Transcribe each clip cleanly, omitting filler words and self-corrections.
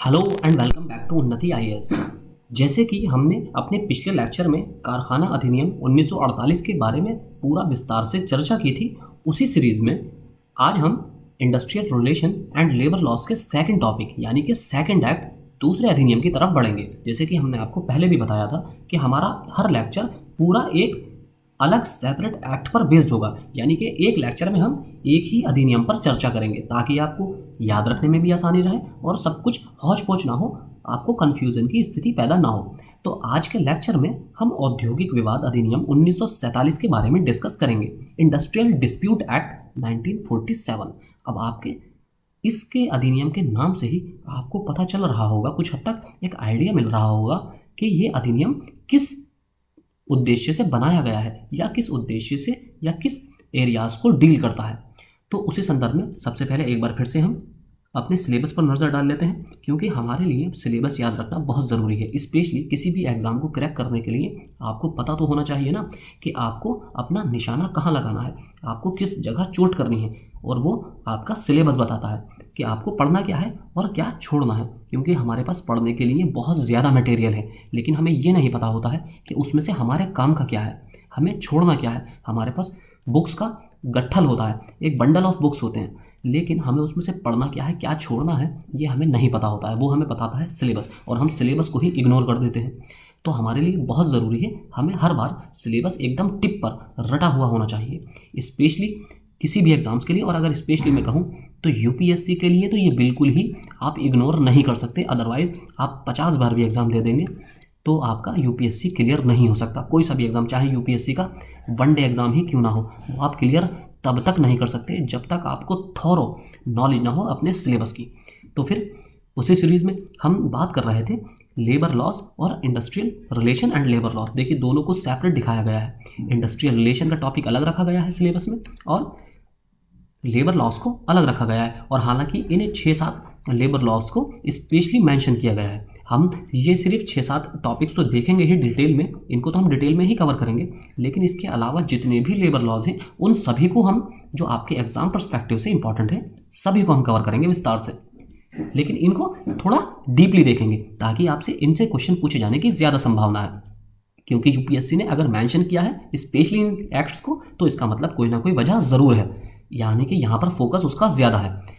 Hello and welcome back to Unnati IAS. जैसे कि हमने अपने पिछले लेक्चर में कारखाना अधिनियम 1948 के बारे में पूरा विस्तार से चर्चा की थी, उसी सीरीज़ में आज हम industrial relation and labour laws के सेकंड टॉपिक यानी कि सेकंड एक्ट दूसरे अधिनियम की तरफ बढ़ेंगे। जैसे कि हमने आपको पहले भी बताया था कि हमारा हर लेक्चर पूरा एक अलग सेपरेट एक्ट पर बेस्ड होगा, यानी कि एक लेक्चर में हम एक ही अधिनियम पर चर्चा करेंगे ताकि आपको याद रखने में भी आसानी रहे और सब कुछ हौच पौच ना हो, आपको कन्फ्यूज़न की स्थिति पैदा ना हो। तो आज के लेक्चर में हम औद्योगिक विवाद अधिनियम 1947 के बारे में डिस्कस करेंगे, इंडस्ट्रियल डिस्प्यूट एक्ट 1947। अब आपके इसके अधिनियम के नाम से ही आपको पता चल रहा होगा, कुछ हद तक एक आइडिया मिल रहा होगा कि ये अधिनियम किस उद्देश्य से बनाया गया है या किस उद्देश्य से या किस एरियाज़ को डील करता है। तो उसी संदर्भ में सबसे पहले एक बार फिर से हम अपने सिलेबस पर नज़र डाल लेते हैं, क्योंकि हमारे लिए सिलेबस याद रखना बहुत ज़रूरी है। स्पेशली किसी भी एग्ज़ाम को क्रैक करने के लिए आपको पता तो होना चाहिए ना कि आपको अपना निशाना कहाँ लगाना है, आपको किस जगह चोट करनी है, और वो आपका सिलेबस बताता है कि आपको पढ़ना क्या है और क्या छोड़ना है। क्योंकि हमारे पास पढ़ने के लिए बहुत ज़्यादा मटेरियल है, लेकिन हमें ये नहीं पता होता है कि उसमें से हमारे काम का क्या है, हमें छोड़ना क्या है। हमारे पास बुक्स का गट्ठल होता है, एक बंडल ऑफ बुक्स होते हैं, लेकिन हमें उसमें से पढ़ना क्या है, क्या छोड़ना है, ये हमें नहीं पता होता है। वो हमें बताता है सिलेबस, और हम सिलेबस को ही इग्नोर कर देते हैं। तो हमारे लिए बहुत ज़रूरी है हमें हर बार सिलेबस एकदम टिप पर रटा हुआ होना चाहिए, स्पेशली किसी भी एग्ज़ाम्स के लिए। और अगर स्पेशली मैं कहूँ तो यूपीएससी के लिए तो ये बिल्कुल ही आप इग्नोर नहीं कर सकते। अदरवाइज़ आप 50 बार भी एग्ज़ाम दे देंगे तो आपका यूपीएससी क्लियर नहीं हो सकता। कोई सा भी एग्ज़ाम, चाहे यूपीएससी का वनडे एग्ज़ाम ही क्यों ना हो, वो आप क्लियर तब तक नहीं कर सकते जब तक आपको थॉरो नॉलेज ना हो अपने सिलेबस की। तो फिर उसी सीरीज़ में हम बात कर रहे थे लेबर लॉस और industrial relation and labour laws. देखिए, दोनों को सेपरेट दिखाया गया है। इंडस्ट्रियल रिलेशन का टॉपिक अलग रखा गया है सिलेबस में और लेबर लॉस को अलग रखा गया है। और हालांकि इन 6-7 लेबर लॉस को स्पेशली मेंशन किया गया है। हम ये सिर्फ 6-7 टॉपिक्स तो देखेंगे ही डिटेल में, इनको तो हम डिटेल में ही कवर करेंगे, लेकिन इसके अलावा जितने भी लेबर लॉज हैं उन सभी को हम, जो आपके एग्जाम पर्सपेक्टिव से इंपॉर्टेंट है, सभी को हम कवर करेंगे विस्तार से। लेकिन इनको थोड़ा डीपली देखेंगे ताकि आपसे इनसे क्वेश्चन पूछे जाने की ज़्यादा संभावना है। क्योंकि यूपीएससी ने अगर मेंशन किया है स्पेशली इन एक्ट्स को, तो इसका मतलब कोई ना कोई वजह ज़रूर है, यानी कि यहाँ पर फोकस उसका ज़्यादा है।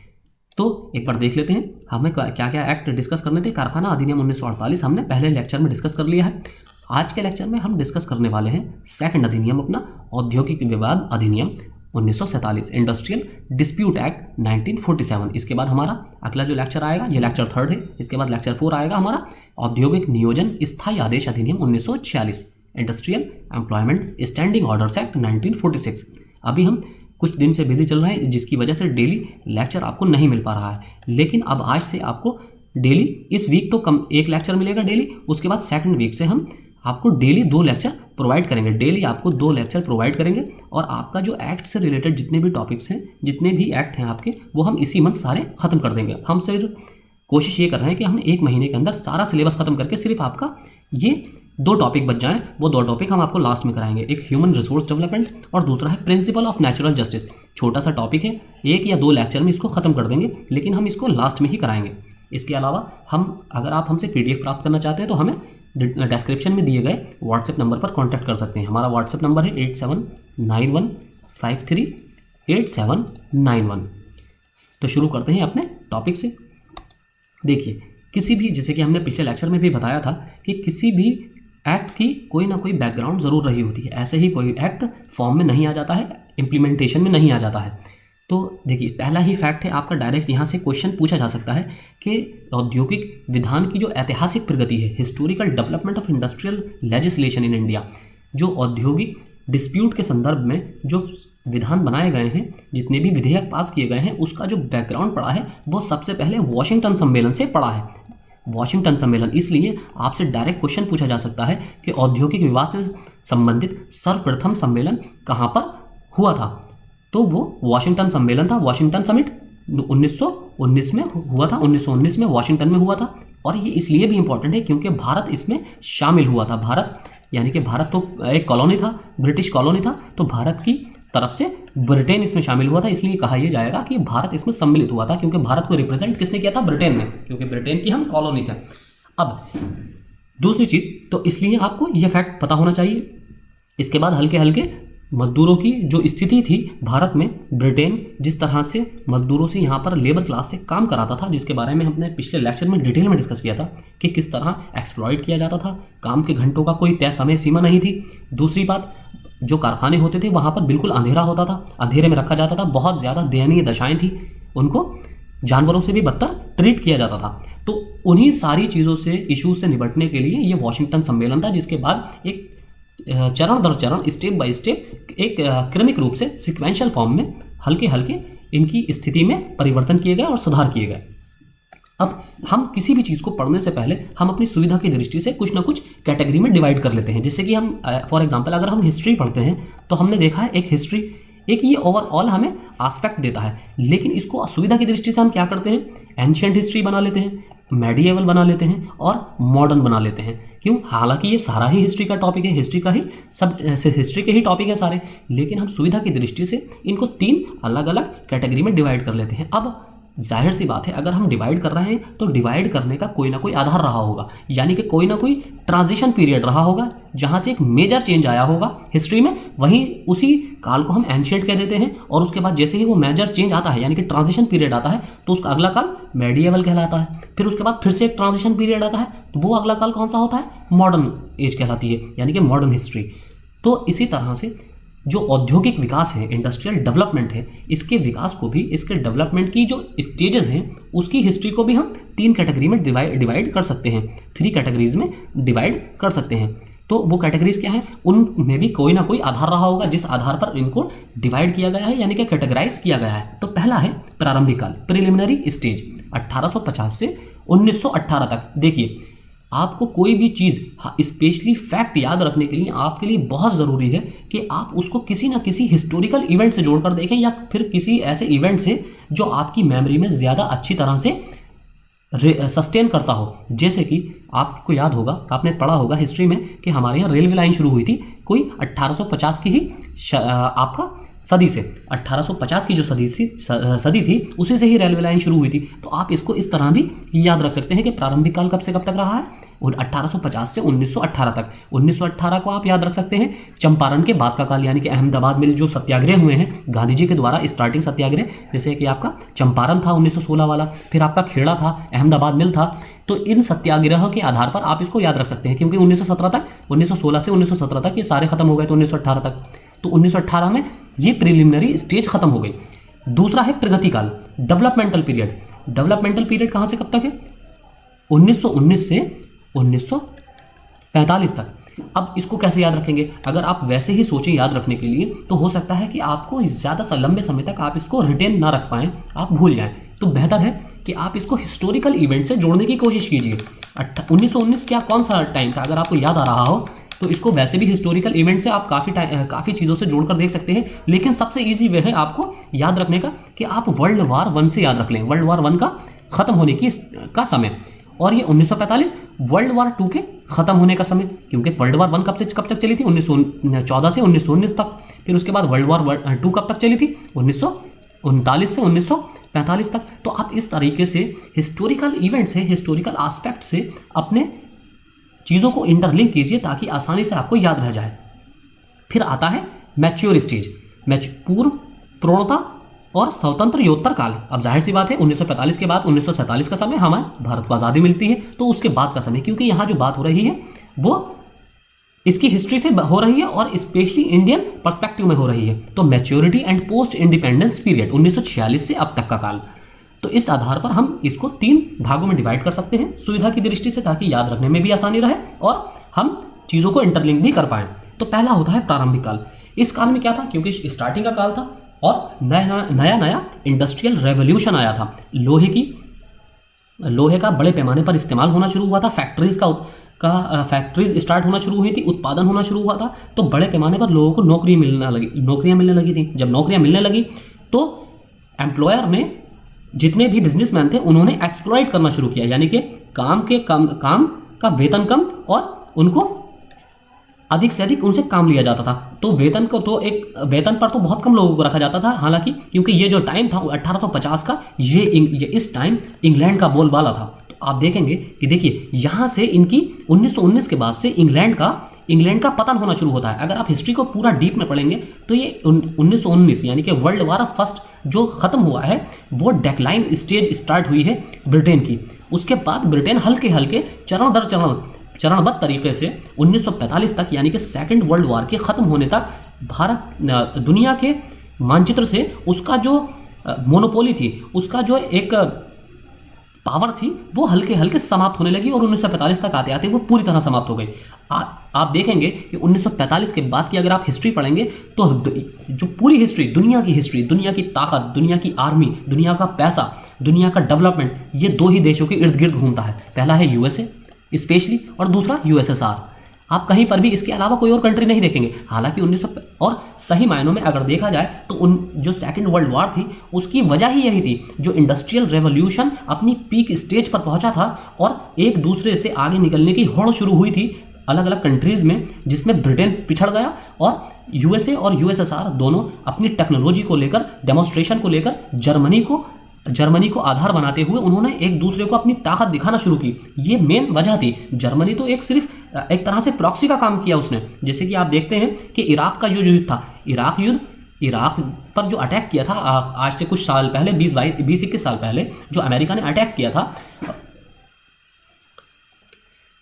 तो एक बार देख लेते हैं हमें क्या क्या एक्ट डिस्कस करने थे। कारखाना अधिनियम 1948 हमने पहले लेक्चर में डिस्कस कर लिया है। आज के लेक्चर में हम डिस्कस करने वाले हैं सेकंड अधिनियम, अपना औद्योगिक विवाद अधिनियम 1947, इंडस्ट्रियल डिस्प्यूट एक्ट 1947। इसके बाद हमारा अगला जो लेक्चर आएगा, ये लेक्चर 3 है, इसके बाद लेक्चर 4 आएगा हमारा औद्योगिक नियोजन स्थायी आदेश अधिनियम 1946, industrial employment standing orders act 1946। अभी हम कुछ दिन से बिजी चल रहे हैं, जिसकी वजह से डेली लेक्चर आपको नहीं मिल पा रहा है, लेकिन अब आज से आपको डेली, इस वीक तो कम एक लेक्चर मिलेगा डेली, उसके बाद सेकंड वीक से हम आपको डेली 2 लेक्चर प्रोवाइड करेंगे। डेली आपको 2 लेक्चर प्रोवाइड करेंगे और आपका जो एक्ट से रिलेटेड जितने भी टॉपिक्स हैं, जितने भी एक्ट हैं आपके, वो हम इसी मंथ सारे ख़त्म कर देंगे। हम सिर्फ कोशिश ये कर रहे हैं कि हम 1 महीने के अंदर सारा सिलेबस खत्म करके सिर्फ आपका ये 2 टॉपिक बच जाएं। वो 2 टॉपिक हम आपको लास्ट में कराएंगे, एक ह्यूमन रिसोर्स डेवलपमेंट और दूसरा है प्रिंसिपल ऑफ नेचुरल जस्टिस। छोटा सा टॉपिक है, 1 या 2 लेक्चर में इसको ख़त्म कर देंगे, लेकिन हम इसको लास्ट में ही कराएंगे। इसके अलावा हम, अगर आप हमसे PDF प्राप्त करना चाहते हैं तो हमें डिस्क्रिप्शन में दिए गए व्हाट्सएप नंबर पर कॉन्टैक्ट कर सकते हैं। हमारा व्हाट्सएप नंबर है 8791538791। तो शुरू करते हैं अपने टॉपिक से। देखिए, किसी भी, जैसे कि हमने पिछले लेक्चर में भी बताया था कि किसी भी एक्ट की कोई ना कोई बैकग्राउंड ज़रूर रही होती है। ऐसे ही कोई एक्ट फॉर्म में नहीं आ जाता है, इम्प्लीमेंटेशन में नहीं आ जाता है। तो देखिए, पहला ही फैक्ट है आपका, डायरेक्ट यहाँ से क्वेश्चन पूछा जा सकता है कि औद्योगिक विधान की जो ऐतिहासिक प्रगति है, historical development of industrial legislation in India, जो औद्योगिक डिस्प्यूट के संदर्भ में जो विधान बनाए गए हैं, जितने भी विधेयक पास किए गए हैं, उसका जो बैकग्राउंड पड़ा है वो सबसे पहले वॉशिंगटन सम्मेलन से पड़ा है। वॉशिंगटन सम्मेलन, इसलिए आपसे डायरेक्ट क्वेश्चन पूछा जा सकता है कि औद्योगिक विवाद से संबंधित सर्वप्रथम सम्मेलन कहाँ पर हुआ था, तो वो वॉशिंगटन सम्मेलन था। वॉशिंगटन समिट 1919 में हुआ था, 1919 में वॉशिंगटन में हुआ था। और ये इसलिए भी इम्पोर्टेंट है क्योंकि भारत इसमें शामिल हुआ था। भारत, यानी कि भारत तो एक कॉलोनी था, ब्रिटिश कॉलोनी था, तो भारत की तरफ से ब्रिटेन इसमें शामिल हुआ था, इसलिए कहा यह जाएगा कि भारत इसमें सम्मिलित हुआ था, क्योंकि भारत को रिप्रेजेंट किसने किया था? ब्रिटेन ने, क्योंकि ब्रिटेन की हम कॉलोनी थे। अब दूसरी चीज़, तो इसलिए आपको यह फैक्ट पता होना चाहिए। इसके बाद हल्के हल्के मजदूरों की जो स्थिति थी भारत में, ब्रिटेन जिस तरह से मजदूरों से यहाँ पर लेबर क्लास से काम कराता था, जिसके बारे में हमने पिछले लेक्चर में डिटेल में डिस्कस किया था कि किस तरह एक्सप्लॉइट किया जाता था, काम के घंटों का कोई तय समय सीमा नहीं थी। दूसरी बात, जो कारखाने होते थे वहाँ पर बिल्कुल अंधेरा होता था, अंधेरे में रखा जाता था, बहुत ज़्यादा दयनीय दशाएँ थी, उनको जानवरों से भी बदतर ट्रीट किया जाता था। तो उन्हीं सारी चीज़ों से, इश्यूज से निपटने के लिए ये वॉशिंगटन सम्मेलन था, जिसके बाद एक चरण दर चरण, स्टेप बाय स्टेप, एक क्रमिक रूप से सिक्वेंशियल फॉर्म में हल्के हल्के इनकी स्थिति में परिवर्तन किए गए और सुधार किए गए। अब हम किसी भी चीज़ को पढ़ने से पहले हम अपनी सुविधा की दृष्टि से कुछ ना कुछ कैटेगरी में डिवाइड कर लेते हैं। जैसे कि हम फॉर एग्जांपल अगर हम हिस्ट्री पढ़ते हैं तो हमने देखा है एक हिस्ट्री, एक ये ओवरऑल हमें एस्पेक्ट देता है, लेकिन इसको सुविधा की दृष्टि से हम क्या करते हैं? एंशिएंट हिस्ट्री बना लेते हैं, मेडिएवल बना लेते हैं और मॉडर्न बना लेते हैं। क्यों? हालांकि ये सारा ही हिस्ट्री का टॉपिक है, हिस्ट्री का ही सब हिस्ट्री के ही टॉपिक है सारे, लेकिन हम सुविधा की दृष्टि से इनको 3 अलग अलग कैटेगरी में डिवाइड कर लेते हैं। अब जाहिर सी बात है, अगर हम डिवाइड कर रहे हैं तो डिवाइड करने का कोई ना कोई आधार रहा होगा, यानी कि कोई ना कोई ट्रांजिशन पीरियड रहा होगा जहाँ से एक मेजर चेंज आया होगा हिस्ट्री में, वहीं उसी काल को हम एंशिएंट कह देते हैं। और उसके बाद जैसे ही वो मेजर चेंज आता है, यानी कि ट्रांजिशन पीरियड आता है, तो उसका अगला काल मेडिएवल कहलाता है। फिर उसके बाद फिर से एक ट्रांजिशन पीरियड आता है, तो वो अगला काल कौन सा होता है? मॉडर्न एज कहलाती है, यानी कि मॉडर्न हिस्ट्री। तो इसी तरह से जो औद्योगिक विकास है, इंडस्ट्रियल डेवलपमेंट है, इसके विकास को भी, इसके डेवलपमेंट की जो स्टेजेस हैं उसकी हिस्ट्री को भी हम 3 कैटेगरी में डिवाइड कर सकते हैं, 3 कैटेगरीज में डिवाइड कर सकते हैं। तो वो कैटेगरीज क्या है? उनमें भी कोई ना कोई आधार रहा होगा जिस आधार पर इनको डिवाइड किया गया है, यानी कि कैटेगराइज किया गया है। तो पहला है प्रारंभिक काल, प्रिलिमिनरी स्टेज, 1850 से 1918 तक। देखिए, आपको कोई भी चीज़, स्पेशली फैक्ट याद रखने के लिए आपके लिए बहुत ज़रूरी है कि आप उसको किसी ना किसी हिस्टोरिकल इवेंट से जोड़कर देखें, या फिर किसी ऐसे इवेंट से जो आपकी मेमोरी में ज़्यादा अच्छी तरह से सस्टेन करता हो। जैसे कि आपको याद होगा, आपने पढ़ा होगा हिस्ट्री में कि हमारे यहाँ रेलवे लाइन शुरू हुई थी कोई 1850 की ही आपका सदी से, 1850 की जो सदी थी उसी से ही रेलवे लाइन शुरू हुई थी। तो आप इसको इस तरह भी याद रख सकते हैं कि प्रारंभिक काल कब से कब तक रहा है, और 1850 से 1918 तक। 1918 को आप याद रख सकते हैं चंपारण के बाद का काल, यानी कि अहमदाबाद में जो सत्याग्रह हुए हैं गांधी जी के द्वारा, स्टार्टिंग सत्याग्रह, जैसे कि आपका चंपारण था 1916 वाला, फिर आपका खेड़ा था, अहमदाबाद मिल था। तो इन सत्याग्रह के आधार पर आप इसको याद रख सकते हैं, क्योंकि 1917 तक, 1916 से 1917 तक ये सारे खत्म हो गए, तो 1918 तक, तो 1918 में ये प्रिलिमिनरी स्टेज खत्म हो गई। दूसरा है प्रगति काल, डेवलपमेंटल पीरियड। डेवलपमेंटल पीरियड कहाँ से कब तक है? 1919 से 1945 तक। अब इसको कैसे याद रखेंगे? अगर आप वैसे ही सोचें याद रखने के लिए, तो हो सकता है कि आपको ज़्यादा लंबे समय तक आप इसको रिटेन ना रख पाएँ, आप भूल जाएं। तो बेहतर है कि आप इसको हिस्टोरिकल इवेंट से जोड़ने की कोशिश कीजिए। 1919 क्या कौन सा टाइम था? अगर आपको याद आ रहा हो तो इसको वैसे भी हिस्टोरिकल इवेंट से आप काफ़ी चीज़ों से जोड़कर देख सकते हैं, लेकिन सबसे इजी वे है आपको याद रखने का कि आप वर्ल्ड वार 1 से याद रख लें, वर्ल्ड वार 1 का ख़त्म होने का समय, और ये 1945 वर्ल्ड वार 2 के ख़त्म होने का समय, क्योंकि वर्ल्ड वार 1 कब तक चली थी? 1914 से 1919 तक। फिर उसके बाद वर्ल्ड वार 2 कब तक चली थी? 1939 से 1945 तक। तो आप इस तरीके से हिस्टोरिकल इवेंट से, हिस्टोरिकल एस्पेक्ट से अपने चीज़ों को इंटरलिंक कीजिए ताकि आसानी से आपको याद रह जाए। फिर आता है मैच्योर स्टेज, पूर्व, प्रौढ़ता और स्वतंत्रोत्तर काल। अब जाहिर सी बात है 1945 के बाद 1947 का समय हमारे भारत को आज़ादी मिलती है, तो उसके बाद का समय, क्योंकि यहाँ जो बात हो रही है वो इसकी हिस्ट्री से हो रही है और स्पेशली इंडियन पर्सपेक्टिव में हो रही है। तो maturity and post independence period 1946 से अब तक का काल। तो इस आधार पर हम इसको 3 भागों में डिवाइड कर सकते हैं सुविधा की दृष्टि से, ताकि याद रखने में भी आसानी रहे और हम चीज़ों को इंटरलिंक भी कर पाएँ। तो पहला होता है प्रारंभिक काल। इस काल में क्या था? क्योंकि स्टार्टिंग का काल था और नया इंडस्ट्रियल रेवोल्यूशन आया था। लोहे का बड़े पैमाने पर इस्तेमाल होना शुरू हुआ था, फैक्ट्रीज स्टार्ट होना शुरू हुई थी, उत्पादन होना शुरू हुआ था, तो बड़े पैमाने पर लोगों को नौकरियाँ मिलने लगी थी। जब नौकरियाँ मिलने लगी तो एम्प्लॉयर ने, जितने भी बिजनेसमैन थे, उन्होंने एक्सप्लॉइट करना शुरू किया, यानी कि काम का वेतन कम और उनको अधिक से अधिक उनसे काम लिया जाता था। तो वेतन को तो एक वेतन पर तो बहुत कम लोगों को रखा जाता था, हालांकि क्योंकि ये जो टाइम था 1850 का, ये इस टाइम इंग्लैंड का बोलबाला था। तो आप देखेंगे कि देखिए यहाँ से इनकी 1919 के बाद से इंग्लैंड का पतन होना शुरू होता है। अगर आप हिस्ट्री को पूरा डीप में पढ़ेंगे तो ये 1919 यानी कि वर्ल्ड वार फर्स्ट जो ख़त्म हुआ है वो डेक्लाइन स्टेज स्टार्ट हुई है ब्रिटेन की। उसके बाद ब्रिटेन हल्के हल्के चरण दर चरणबद्ध तरीके से 1945 तक यानी कि सेकेंड वर्ल्ड वार के ख़त्म होने तक भारत दुनिया के मानचित्र से उसका जो मोनोपोली थी, उसका जो एक पावर थी, वो हल्के हल्के समाप्त होने लगी और 1945 तक आते आते वो पूरी तरह समाप्त हो गई। आप देखेंगे कि 1945 के बाद की अगर आप हिस्ट्री पढ़ेंगे तो जो पूरी हिस्ट्री, दुनिया की ताकत, दुनिया की आर्मी, दुनिया का पैसा, दुनिया का डेवलपमेंट, ये दो ही देशों के इर्द गिर्द घूमता है। पहला है यूएसए स्पेशली और दूसरा यूएसएसआर। आप कहीं पर भी इसके अलावा कोई और कंट्री नहीं देखेंगे। हालांकि 1900 और सही मायनों में अगर देखा जाए तो उन जो सेकंड वर्ल्ड वॉर थी उसकी वजह ही यही थी, जो इंडस्ट्रियल रेवोल्यूशन अपनी पीक स्टेज पर पहुंचा था और एक दूसरे से आगे निकलने की होड़ शुरू हुई थी अलग अलग कंट्रीज़ में, जिसमें ब्रिटेन पिछड़ गया और यूएसए और यूएसएसआर दोनों अपनी टेक्नोलॉजी को लेकर, डेमोन्स्ट्रेशन को लेकर जर्मनी को आधार बनाते हुए उन्होंने एक दूसरे को अपनी ताकत दिखाना शुरू की। ये मेन वजह थी। जर्मनी तो सिर्फ एक तरह से प्रॉक्सी का काम किया उसने। जैसे कि आप देखते हैं कि इराक का जो युद्ध था, इराक पर जो अटैक किया था आज से कुछ साल पहले, 20-21 साल पहले, जो अमेरिका ने अटैक किया था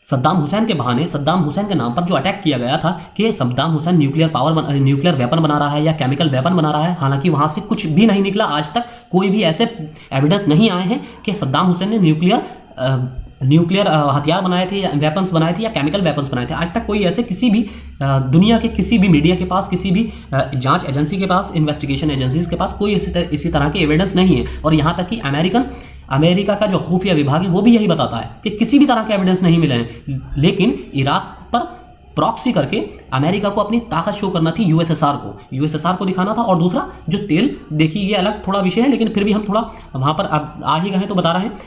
सद्दाम हुसैन के बहाने, सद्दाम हुसैन के नाम पर जो अटैक किया गया था कि सद्दाम हुसैन न्यूक्लियर वेपन बना रहा है या केमिकल वेपन बना रहा है, हालांकि वहां से कुछ भी नहीं निकला। आज तक कोई भी ऐसे एविडेंस नहीं आए हैं कि सद्दाम हुसैन ने न्यूक्लियर हथियार बनाए थे या वेपन्स बनाए थे या केमिकल वेपन्स बनाए थे। आज तक कोई ऐसे किसी भी दुनिया के किसी भी मीडिया के पास, किसी भी जांच एजेंसी के पास, इन्वेस्टिगेशन एजेंसीज के पास कोई इसी तरह के एविडेंस नहीं है। और यहाँ तक कि अमेरिका का जो खुफिया विभाग है वो भी यही बताता है कि किसी भी तरह के एविडेंस नहीं मिले हैं। लेकिन इराक पर प्रॉक्सी करके अमेरिका को अपनी ताकत शो करना थी, यूएसएसआर को दिखाना था। और दूसरा जो तेल, देखिए ये अलग थोड़ा विषय है, लेकिन फिर भी हम थोड़ा वहाँ पर अब आ ही गए तो बता रहे हैं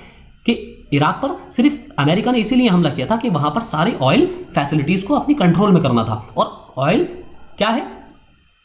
कि इराक पर सिर्फ अमेरिका ने इसीलिए हमला किया था कि वहाँ पर सारे ऑयल फैसिलिटीज़ को अपनी कंट्रोल में करना था। और ऑयल क्या है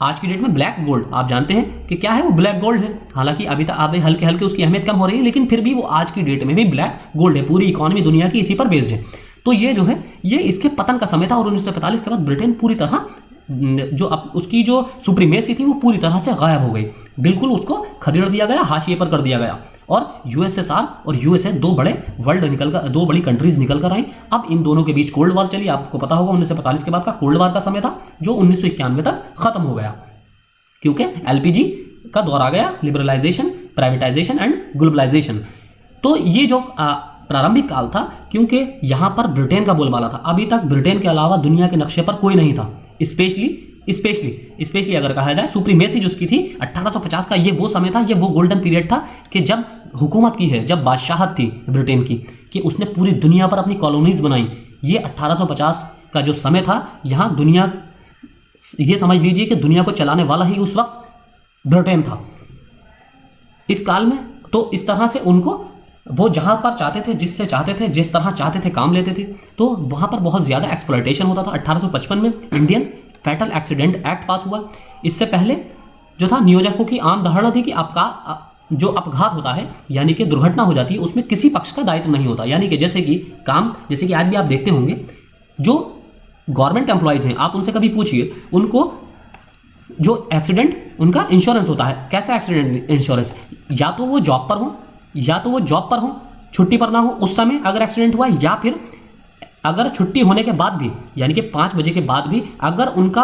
आज की डेट में? Black gold. आप जानते हैं कि क्या है वो? ब्लैक गोल्ड है। हालांकि अभी तक हल्के हल्के उसकी अहमियत कम हो रही है, लेकिन फिर भी वो आज की डेट में भी ब्लैक गोल्ड है। पूरी इकोनॉमी दुनिया की इसी पर बेस्ड है। तो ये जो है ये इसके पतन का समय था और 1945 के बाद ब्रिटेन पूरी तरह जो उसकी जो सुप्रीमेसी थी वो पूरी तरह से गायब हो गई। बिल्कुल उसको खदेड़ दिया गया, हाशिए पर कर दिया गया। और यूएसएसआर और यूएसए दो बड़ी कंट्रीज निकल कर आई। अब इन दोनों के बीच कोल्ड वार चली। आपको पता होगा 1945 के बाद का कोल्ड वार का समय था जो 1991 तक खत्म हो गया, क्योंकि एलपीजी का दौर आ गया, लिबरलाइजेशन, प्राइवेटाइजेशन एंड ग्लोबलाइजेशन। तो ये जो प्रारंभिक काल था, क्योंकि यहाँ पर ब्रिटेन का बोलबाला था। अभी तक ब्रिटेन के अलावा दुनिया के नक्शे पर कोई नहीं था। स्पेशली अगर कहा जाए सुप्रीमेसी जो उसकी थी 1850 का, ये वो समय था, ये वो गोल्डन पीरियड था कि जब हुकूमत की है, जब बादशाहत थी ब्रिटेन की, कि उसने पूरी दुनिया पर अपनी कॉलोनीज बनाई। ये 1850 का जो समय था, यहाँ दुनिया, ये समझ लीजिए कि दुनिया को चलाने वाला ही उस वक्त ब्रिटेन था इस काल में। तो इस तरह से उनको वो जहाँ पर चाहते थे, जिससे चाहते थे, जिस तरह चाहते थे काम लेते थे। तो वहाँ पर बहुत ज़्यादा एक्सप्लॉयटेशन होता था। 1855 में इंडियन फैटल एक्सीडेंट एक्ट पास हुआ। इससे पहले जो था नियोजकों की आम धारणा थी कि जो अपघात होता है यानी कि दुर्घटना हो जाती है, उसमें किसी पक्ष का दायित्व नहीं होता। यानी कि जैसे कि आज भी आप देखते होंगे जो गवर्नमेंट एम्प्लॉयज़ हैं, आप उनसे कभी पूछिए, उनको जो एक्सीडेंट उनका इंश्योरेंस होता है। कैसा एक्सीडेंट इंश्योरेंस? या तो वो जॉब पर हो, छुट्टी पर ना हो उस समय अगर एक्सीडेंट हुआ, या फिर अगर छुट्टी होने के बाद भी यानी कि 5 बजे के बाद भी अगर उनका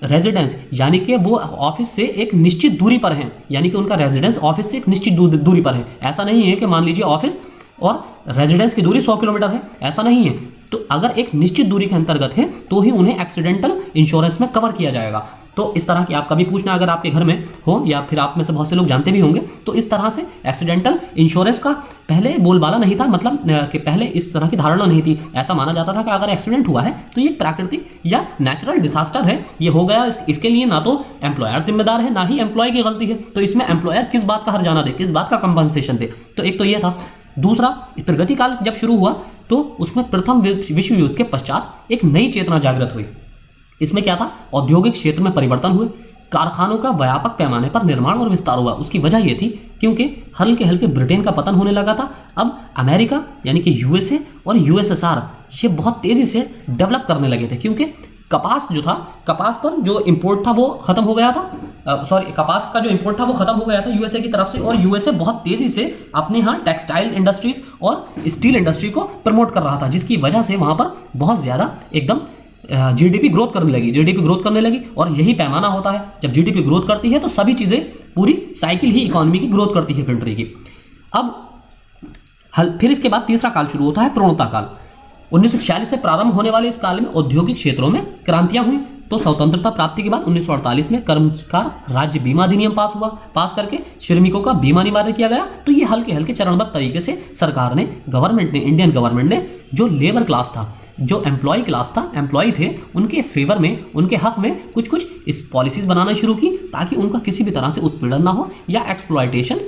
रेजिडेंस यानी कि वो ऑफिस से एक निश्चित दूरी पर है, यानी कि उनका रेजिडेंस ऑफिस से एक निश्चित दूरी पर है। ऐसा नहीं है कि मान लीजिए ऑफिस और रेजिडेंस की दूरी 100 किलोमीटर है, ऐसा नहीं है। तो अगर एक निश्चित दूरी के अंतर्गत है तो ही उन्हें एक्सीडेंटल इंश्योरेंस में कवर किया जाएगा। तो इस तरह की आप कभी पूछना अगर आपके घर में हो, या फिर आप में से बहुत से लोग जानते भी होंगे, तो इस तरह से एक्सीडेंटल इंश्योरेंस का पहले बोलबाला नहीं था, मतलब कि पहले इस तरह की धारणा नहीं थी। ऐसा माना जाता था कि अगर एक्सीडेंट हुआ है तो ये प्राकृतिक या नेचुरल डिजास्टर है, ये हो गया, इसके लिए ना तो एम्प्लॉयर जिम्मेदार है ना ही एम्प्लॉय की गलती है। तो इसमें एम्प्लॉयर किस बात का हर्जाना दे, किस बात का कंपनसेशन दे? तो एक तो ये था। दूसरा, प्रगति काल जब शुरू हुआ तो उसमें प्रथम विश्व युद्ध के पश्चात एक नई चेतना जागृत हुई। इसमें क्या था, औद्योगिक क्षेत्र में परिवर्तन हुए, कारखानों का व्यापक पैमाने पर निर्माण और विस्तार हुआ। उसकी वजह ये थी क्योंकि हल्के हल्के ब्रिटेन का पतन होने लगा था। अब अमेरिका यानी कि यूएसए और यूएसएसआर ये बहुत तेज़ी से डेवलप करने लगे थे, क्योंकि कपास जो था, कपास पर जो इंपोर्ट था वो खत्म हो गया था, कपास का जो इंपोर्ट था वो खत्म हो गया था यूएसए की तरफ से, और यूएसए बहुत तेज़ी से अपने यहाँ टेक्सटाइल इंडस्ट्रीज और स्टील इंडस्ट्री को प्रमोट कर रहा था, जिसकी वजह से वहाँ पर बहुत ज़्यादा एकदम जीडीपी ग्रोथ करने लगी। और यही पैमाना होता है, जब जीडीपी ग्रोथ करती है तो सभी चीज़ें, पूरी साइकिल ही इकोनॉमी की ग्रोथ करती है कंट्री की। अब फिर इसके बाद तीसरा काल शुरू होता है, पूर्णता काल। 1946 से प्रारंभ होने वाले इस काल में औद्योगिक क्षेत्रों में क्रांतियां हुई। तो स्वतंत्रता प्राप्ति के बाद 1948 में कर्मकार राज्य बीमा अधिनियम पास करके श्रमिकों का बीमा अनिवार्य किया गया। तो ये हल्के हल्के चरणबद्ध तरीके से सरकार ने, इंडियन गवर्नमेंट ने जो लेबर क्लास था, जो एम्प्लॉय थे, उनके फेवर में, उनके हक में कुछ इस पॉलिसीज बनाना शुरू की, ताकि उनका किसी भी तरह से उत्पीड़न ना हो या एक्सप्लॉयटेशन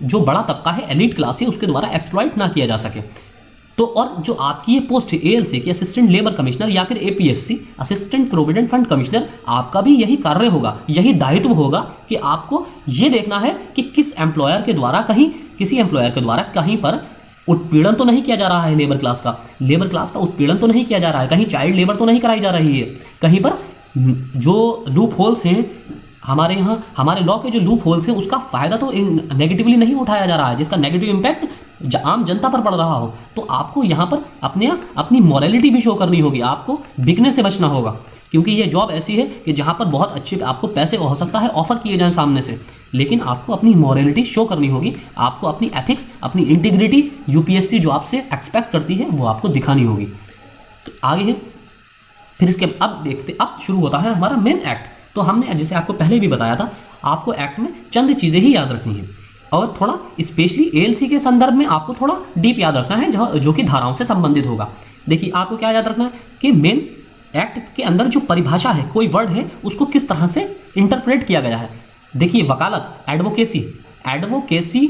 जो बड़ा तबका है, एलीट क्लास है, उसके द्वारा एक्सप्लॉइट ना किया जा सके। तो और जो आपकी ये पोस्ट है एएलसी की, असिस्टेंट लेबर कमिश्नर, या फिर APFC assistant provident fund commissioner, आपका भी यही कार्य होगा, यही दायित्व होगा कि आपको ये देखना है कि किसी एम्प्लॉयर के द्वारा कहीं पर उत्पीड़न तो नहीं किया जा रहा है, लेबर क्लास का उत्पीड़न तो नहीं किया जा रहा है, कहीं चाइल्ड लेबर तो नहीं कराई जा रही है, कहीं पर जो लूप होल्स हैं हमारे यहाँ, हमारे लॉ के जो लूप होल्स हैं, उसका फ़ायदा तो नेगेटिवली नहीं उठाया जा रहा है, जिसका नेगेटिव इम्पैक्ट आम जनता पर पड़ रहा हो। तो आपको यहाँ पर अपनी मॉरलिटी भी शो करनी होगी, आपको बिकने से बचना होगा, क्योंकि ये जॉब ऐसी है कि जहाँ पर बहुत अच्छे आपको पैसे हो सकता है ऑफर किए जाएँ सामने से, लेकिन आपको अपनी मॉरलिटी शो करनी होगी, आपको अपनी एथिक्स, अपनी इंटीग्रिटी यूपीएससी जो आपसे एक्सपेक्ट करती है वो आपको दिखानी होगी। तो आगे है, फिर इसके अब शुरू होता है हमारा मेन एक्ट। तो हमने जैसे आपको पहले भी बताया था, आपको एक्ट में चंद चीज़ें ही याद रखनी है, और थोड़ा स्पेशली एएलसी के संदर्भ में आपको थोड़ा डीप याद रखना है, जो कि धाराओं से संबंधित होगा। देखिए, आपको क्या याद रखना है कि मेन एक्ट के अंदर जो परिभाषा है, कोई वर्ड है, उसको किस तरह से इंटरप्रेट किया गया है। देखिए, वकालत, एडवोकेसी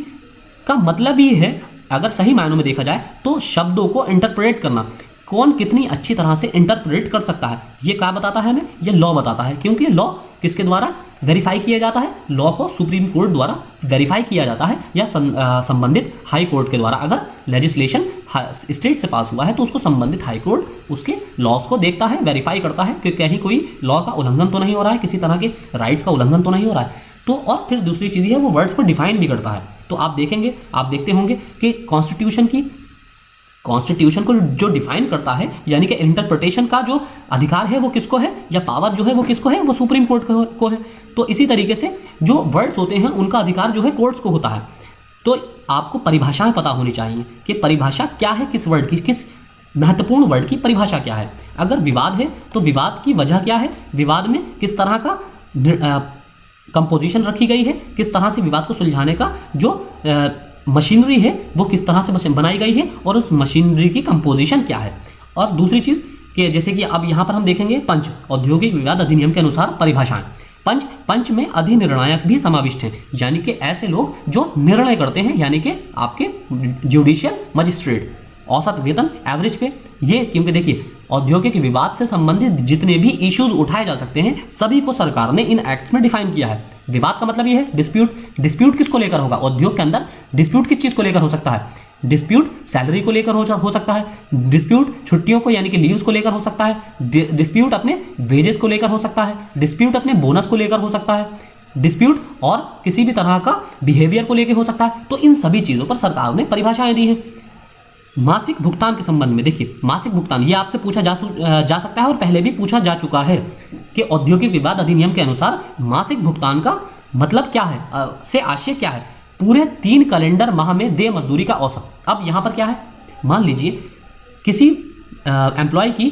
का मतलब ये है, अगर सही मायनों में देखा जाए तो शब्दों को इंटरप्रेट करना। कौन कितनी अच्छी तरह से इंटरप्रेट कर सकता है, ये क्या बताता है हमें, ये लॉ बताता है, क्योंकि लॉ किसके द्वारा वेरीफाई किया जाता है, लॉ को सुप्रीम कोर्ट द्वारा वेरीफाई किया जाता है, या संबंधित हाई कोर्ट के द्वारा। अगर लेजिस्लेशन स्टेट से पास हुआ है तो उसको संबंधित हाई कोर्ट उसके लॉज को देखता है, वेरीफाई करता है कि कहीं कोई लॉ का उल्लंघन तो नहीं हो रहा है, किसी तरह के राइट्स का उल्लंघन तो नहीं हो रहा है। तो और फिर दूसरी चीज़ है, वो वर्ड्स को डिफाइन भी करता है। तो आप देखते होंगे कि कॉन्स्टिट्यूशन को जो डिफाइन करता है, यानी कि इंटरप्रिटेशन का जो अधिकार है वो किसको है, या पावर जो है वो किसको है, वो सुप्रीम कोर्ट को है। तो इसी तरीके से जो वर्ड्स होते हैं उनका अधिकार जो है कोर्ट्स को होता है। तो आपको परिभाषाएं पता होनी चाहिए कि परिभाषा क्या है, किस वर्ड की, किस महत्वपूर्ण वर्ड की परिभाषा क्या है। अगर विवाद है तो विवाद की वजह क्या है, विवाद में किस तरह का कंपोजिशन रखी गई है, किस तरह से विवाद को सुलझाने का जो मशीनरी है वो किस तरह से बनाई गई है, और उस मशीनरी की कंपोजिशन क्या है। और दूसरी चीज़ कि जैसे कि अब यहाँ पर हम देखेंगे पंच, औद्योगिक विवाद अधिनियम के अनुसार परिभाषाएं। पंच में अधिनिर्णायक भी समाविष्ट हैं, यानी कि ऐसे लोग जो निर्णय करते हैं, यानी कि आपके जुडिशियल मजिस्ट्रेट। औसत वेतन, एवरेज पे, ये क्योंकि देखिए औद्योगिक विवाद से संबंधित जितने भी इश्यूज उठाए जा सकते हैं सभी को सरकार ने इन एक्ट्स में डिफाइन किया है। विवाद का मतलब ये है डिस्प्यूट किसको लेकर होगा, उद्योग के अंदर डिस्प्यूट किस चीज़ को लेकर हो सकता है, डिस्प्यूट सैलरी को लेकर हो सकता है, डिस्प्यूट छुट्टियों को यानी कि लीव्स को लेकर हो सकता है, डिस्प्यूट अपने वेजेस को लेकर हो सकता है, डिस्प्यूट अपने बोनस को लेकर हो सकता है, डिस्प्यूट और किसी भी तरह का बिहेवियर को लेकर हो सकता है। तो इन सभी चीज़ों पर सरकार ने परिभाषाएं दी हैं। मासिक भुगतान के संबंध में देखिए, मासिक भुगतान ये आपसे पूछा जा सकता है और पहले भी पूछा जा चुका है कि औद्योगिक विवाद अधिनियम के अनुसार मासिक भुगतान का मतलब क्या है, से आशय क्या है, पूरे 3 कैलेंडर माह में देय मजदूरी का औसत। अब यहाँ पर क्या है, मान लीजिए किसी एम्प्लॉय की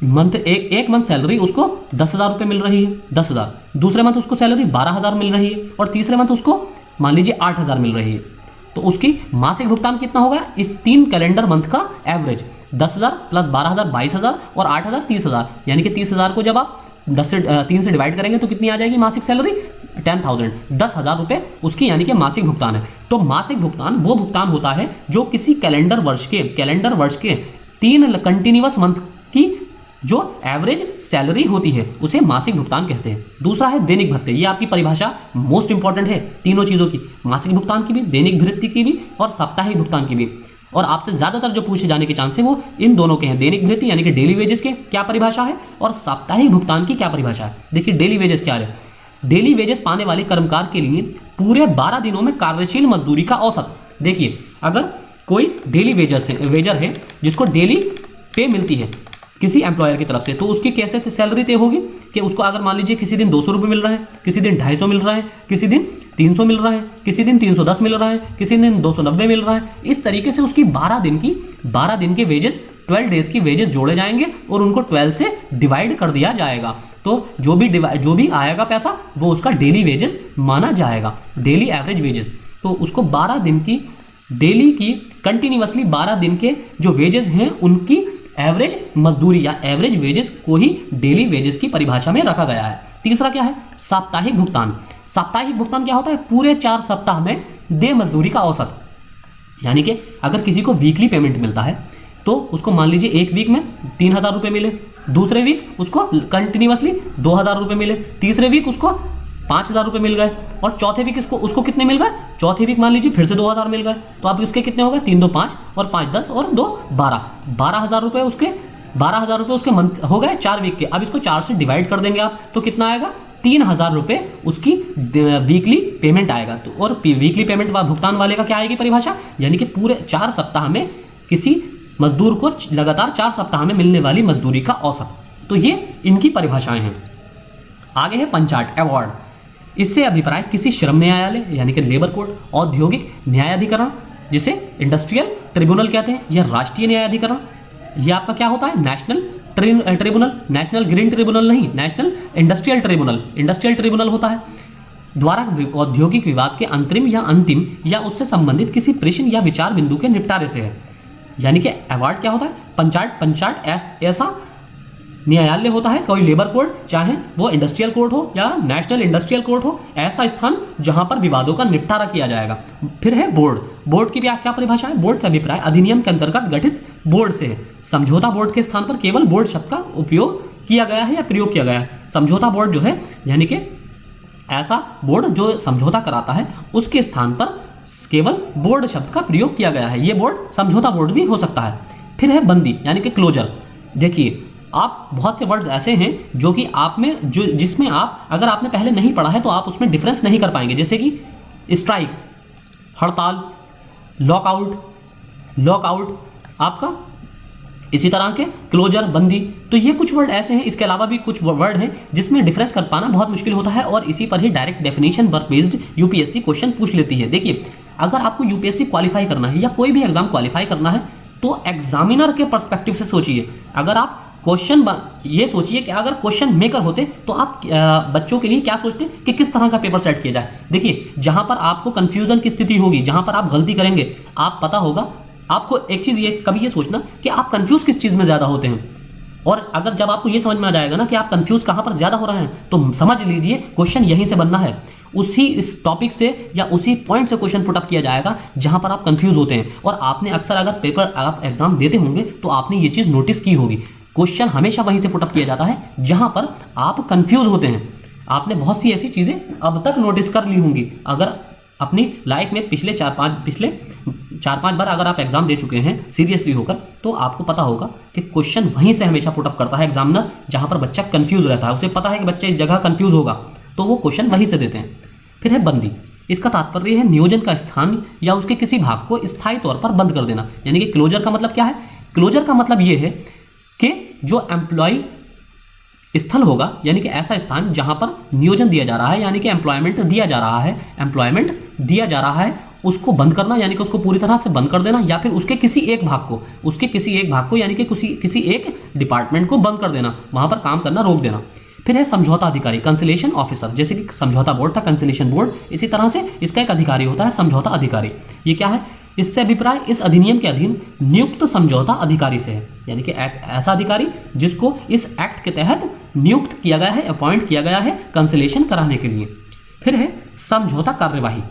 एक मंथ सैलरी उसको 10,000 रुपये मिल रही है, 10,000, दूसरे मंथ उसको सैलरी 12,000 मिल रही है, और तीसरे मंथ उसको मान लीजिए 8,000 मिल रही है। तो उसकी मासिक भुगतान कितना होगा, इस 3 कैलेंडर मंथ का एवरेज 10,000 प्लस 12,000 22,000 और 8,000 30,000, यानी कि 30,000 को जब आप 3 से डिवाइड करेंगे तो कितनी आ जाएगी मासिक सैलरी, 10,000, 10,000 रुपये उसकी यानी कि मासिक भुगतान है। तो मासिक भुगतान वो भुगतान होता है जो किसी कैलेंडर वर्ष के 3 कंटिन्यूअस मंथ की जो एवरेज सैलरी होती है उसे मासिक भुगतान कहते हैं। दूसरा है दैनिक भत्ते, ये आपकी परिभाषा मोस्ट इंपॉर्टेंट है तीनों चीज़ों की, मासिक भुगतान की भी, दैनिक भृत्य की भी और साप्ताहिक भुगतान की भी। और आपसे ज़्यादातर जो पूछे जाने के चांस है वो इन दोनों के हैं, दैनिक भृत्य यानी कि डेली वेजेस के क्या परिभाषा है और साप्ताहिक भुगतान की क्या परिभाषा है। देखिए डेली वेजेस क्या है, डेली वेजेस पाने वाले कर्मकार के लिए पूरे 12 दिनों में कार्यशील मजदूरी का औसत। देखिए अगर कोई डेली वेजर है जिसको डेली पे मिलती है किसी एम्प्लॉयर की तरफ से, तो उसकी कैसे सैलरी तय होगी कि उसको अगर मान लीजिए किसी दिन 200 रुपये मिल रहा है, किसी दिन 250 मिल रहा है, किसी दिन 300 मिल रहा है, किसी दिन 310 मिल रहा है, किसी दिन 290 मिल रहा है। इस तरीके से उसकी 12 दिन के वेजेस 12 डेज की वेजेस जोड़े जाएंगे और उनको 12 से डिवाइड कर दिया जाएगा। तो जो भी आएगा पैसा वो उसका डेली वेजेस माना जाएगा, डेली एवरेज वेजेस। तो उसको 12 दिन की डेली की कंटिन्यूअसली 12 दिन के जो वेजेस हैं उनकी एवरेज मजदूरी या एवरेज वेजेस को ही डेली वेजेस की परिभाषा में रखा गया है। तीसरा क्या है, साप्ताहिक भुगतान। साप्ताहिक भुगतान क्या होता है, पूरे 4 सप्ताह में देय मजदूरी का औसत। यानी कि अगर किसी को वीकली पेमेंट मिलता है तो उसको मान लीजिए एक वीक में 3000 रुपये मिले, दूसरे वीक उसको कंटिन्यूअसली 2000 रुपये मिले, तीसरे वीक उसको 5000 रुपये मिल गए और चौथे वीक उसको कितने मिल गए, चौथे वीक मान लीजिए फिर से 2000 मिल गए। तो अब इसके कितने हो गए, 3 2 5 और 5 10 और 2 12, 12,000 रुपये उसके मंथ हो गए 4 वीक के। अब इसको 4 से डिवाइड कर देंगे आप तो कितना आएगा, 3000 रुपये उसकी वीकली पेमेंट आएगा। तो और वीकली पेमेंट भुगतान वाले का क्या आएगी परिभाषा, यानी कि पूरे 4 सप्ताह में किसी मजदूर को लगातार 4 सप्ताह में मिलने वाली मजदूरी का औसत। तो ये इनकी परिभाषाएं हैं। आगे है पंचाट अवार्ड। इससे अभिप्राय किसी श्रम न्यायालय यानी कि लेबर कोर्ट, औद्योगिक न्यायाधिकरण जिसे इंडस्ट्रियल ट्रिब्यूनल कहते हैं, या राष्ट्रीय न्यायाधिकरण, यह आपका क्या होता है, national tribunal, national green tribunal नहीं, नेशनल इंडस्ट्रियल ट्रिब्यूनल होता है, द्वारा औद्योगिक विवाद के अंतरिम या अंतिम या उससे संबंधित किसी प्रश्न या विचार बिंदु के निपटारे से है। यानी कि अवार्ड क्या होता है, पंचाट ऐसा न्यायालय होता है, कोई लेबर कोर्ट चाहे वो इंडस्ट्रियल कोर्ट हो या नेशनल इंडस्ट्रियल कोर्ट हो, ऐसा स्थान जहां पर विवादों का निपटारा किया जाएगा। फिर है बोर्ड की क्या परिभाषा है, बोर्ड से अभिप्राय अधिनियम के अंतर्गत गठित बोर्ड से है। समझौता बोर्ड के स्थान पर केवल बोर्ड शब्द का उपयोग किया गया है या प्रयोग किया गया है। समझौता बोर्ड जो है यानी कि ऐसा बोर्ड जो समझौता कराता है उसके स्थान पर केवल बोर्ड शब्द का प्रयोग किया गया है, ये बोर्ड समझौता बोर्ड भी हो सकता है। फिर है बंदी यानी कि क्लोजर। देखिए आप बहुत से वर्ड्स ऐसे हैं जो कि आप में जिसमें आप अगर आपने पहले नहीं पढ़ा है तो आप उसमें डिफरेंस नहीं कर पाएंगे, जैसे कि स्ट्राइक, हड़ताल, लॉकआउट आपका, इसी तरह के क्लोजर, बंदी। तो ये कुछ वर्ड ऐसे हैं, इसके अलावा भी कुछ वर्ड हैं जिसमें डिफरेंस कर पाना बहुत मुश्किल होता है और इसी पर ही डायरेक्ट डेफिनेशन पर बेस्ड यूपीएससी क्वेश्चन पूछ लेती है। देखिए अगर आपको यूपीएससी क्वालिफाई करना है या कोई भी एग्जाम क्वालिफाई करना है तो एग्जामिनर के पर्सपेक्टिव से सोचिए। अगर आप ये सोचिए कि अगर क्वेश्चन मेकर होते तो आप बच्चों के लिए क्या सोचते कि किस तरह का पेपर सेट किया जाए। देखिए जहां पर आपको कंफ्यूजन की स्थिति होगी, जहां पर आप गलती करेंगे, आप पता होगा आपको एक चीज़ कभी ये सोचना कि आप कंफ्यूज किस चीज़ में ज़्यादा होते हैं, और अगर जब आपको ये समझ में आ जाएगा ना कि आप कंफ्यूज कहाँ पर ज़्यादा हो रहे हैं तो समझ लीजिए क्वेश्चन यहीं से बनना है, उसी इस टॉपिक से या उसी पॉइंट से क्वेश्चन पुटअप किया जाएगा जहाँ पर आप कंफ्यूज होते हैं। और आपने अक्सर अगर पेपर आप एग्जाम देते होंगे तो आपने ये चीज़ नोटिस की होगी, क्वेश्चन हमेशा वहीं से पुटअप किया जाता है जहाँ पर आप कंफ्यूज होते हैं। आपने बहुत सी ऐसी चीज़ें अब तक नोटिस कर ली होंगी। अगर अपनी लाइफ में पिछले 4-5 बार अगर आप एग्जाम दे चुके हैं सीरियसली होकर तो आपको पता होगा कि क्वेश्चन वहीं से हमेशा पुटअप करता है एग्जामिनर, जहां पर बच्चा कंफ्यूज रहता है, उसे पता है कि बच्चा इस जगह कंफ्यूज होगा तो वो क्वेश्चन वहीं से देते हैं। फिर है बंदी। इसका तात्पर्य है नियोजन का स्थान या उसके किसी भाग को स्थायी तौर पर बंद कर देना। यानी कि क्लोजर का मतलब क्या है, क्लोजर का मतलब ये है कि जो एम्प्लॉय स्थल होगा यानी कि ऐसा स्थान जहां पर नियोजन दिया जा रहा है यानी कि एम्प्लॉयमेंट दिया जा रहा है उसको बंद करना, यानी कि उसको पूरी तरह से बंद कर देना, या फिर उसके किसी एक भाग को यानी कि किसी एक डिपार्टमेंट को बंद कर देना, वहां पर काम करना रोक देना। फिर है समझौता अधिकारी, कंसिलेशन ऑफिसर। जैसे कि समझौता बोर्ड था कंसिलेशन बोर्ड, इसी तरह से इसका एक अधिकारी होता है समझौता अधिकारी। ये क्या है, इससे अभिप्राय इस अधिनियम के अधीन नियुक्त समझौता अधिकारी से है, यानी कि ऐसा अधिकारी जिसको इस एक्ट के तहत नियुक्त किया गया है, अपॉइंट किया गया है कंसिलेशन कराने के लिए। फिर है समझौता कार्यवाही।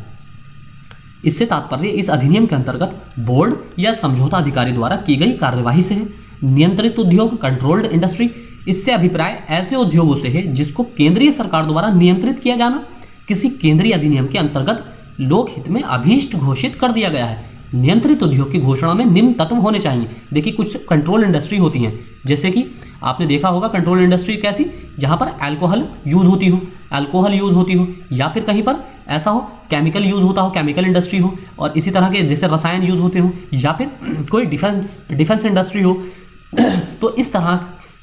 इससे तात्पर्य इस अधिनियम के अंतर्गत बोर्ड या समझौता अधिकारी द्वारा की गई कार्यवाही से है। नियंत्रित उद्योग, कंट्रोल्ड इंडस्ट्री, इससे अभिप्राय ऐसे उद्योगों से है जिसको केंद्रीय सरकार द्वारा नियंत्रित किया जाना, किसी केंद्रीय अधिनियम के अंतर्गत लोक हित में अभीष्ट घोषित कर दिया गया है। नियंत्रित उद्योग की घोषणा में निम्न तत्व होने चाहिए। देखिए कुछ कंट्रोल इंडस्ट्री होती हैं, जैसे कि आपने देखा होगा कंट्रोल इंडस्ट्री कैसी, जहां पर अल्कोहल यूज होती हो, या फिर कहीं पर ऐसा हो केमिकल यूज होता हो, केमिकल इंडस्ट्री हो, और इसी तरह के जैसे रसायन यूज होते हो, या फिर कोई डिफेंस इंडस्ट्री हो। तो इस तरह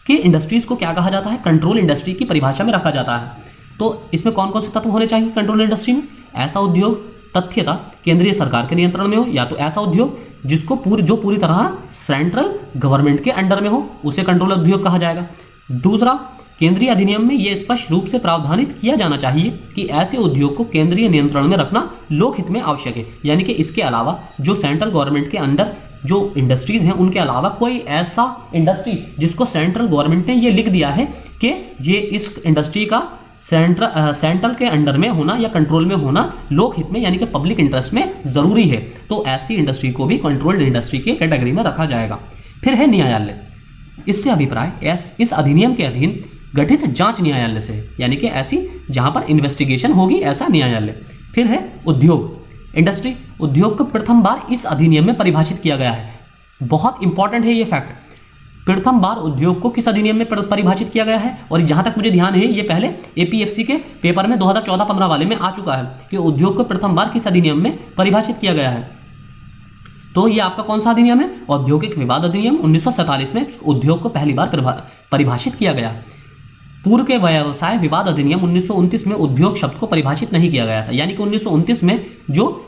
के इंडस्ट्रीज को क्या कहा जाता है, कंट्रोल इंडस्ट्री की परिभाषा में रखा जाता है। तो इसमें कौन कौन से तत्व होने चाहिए कंट्रोल इंडस्ट्री में? ऐसा उद्योग तथ्यता केंद्रीय सरकार के नियंत्रण में हो, या तो ऐसा उद्योग जिसको पूरी तरह सेंट्रल गवर्नमेंट के अंडर में हो, उसे कंट्रोल उद्योग कहा जाएगा। दूसरा, केंद्रीय अधिनियम में यह स्पष्ट रूप से प्रावधानित किया जाना चाहिए कि ऐसे उद्योग को केंद्रीय नियंत्रण में रखना लोकहित में आवश्यक है। यानी कि इसके अलावा जो सेंट्रल गवर्नमेंट के अंडर जो इंडस्ट्रीज हैं उनके अलावा कोई ऐसा इंडस्ट्री जिसको सेंट्रल गवर्नमेंट ने ये लिख दिया है कि ये इस इंडस्ट्री का सेंट्रल के अंडर में होना या कंट्रोल में होना लोकहित में यानी कि पब्लिक इंटरेस्ट में जरूरी है, तो ऐसी इंडस्ट्री को भी कंट्रोल्ड इंडस्ट्री के कैटेगरी में रखा जाएगा। फिर है न्यायालय। इससे अभिप्राय इस अधिनियम के अधीन गठित जांच न्यायालय से, यानी कि ऐसी जहां पर इन्वेस्टिगेशन होगी, ऐसा न्यायालय। फिर है उद्योग इंडस्ट्री। उद्योग को प्रथम बार इस अधिनियम में परिभाषित किया गया है। बहुत इंपॉर्टेंट है ये फैक्ट। प्रथम बार उद्योग को किस अधिनियम में परिभाषित किया गया है, और जहां तक मुझे ध्यान है ये पहले एपीएफसी के पेपर में 2014-15 वाले में आ चुका है कि उद्योग को प्रथम बार किस अधिनियम में परिभाषित किया गया है। तो ये आपका कौन सा अधिनियम है? औद्योगिक विवाद अधिनियम 1947 में उद्योग को पहली बार परिभाषित किया गया। पूर्व के व्यवसाय विवाद अधिनियम 1929 में उद्योग शब्द को परिभाषित नहीं किया गया था। यानी कि 1929 में जो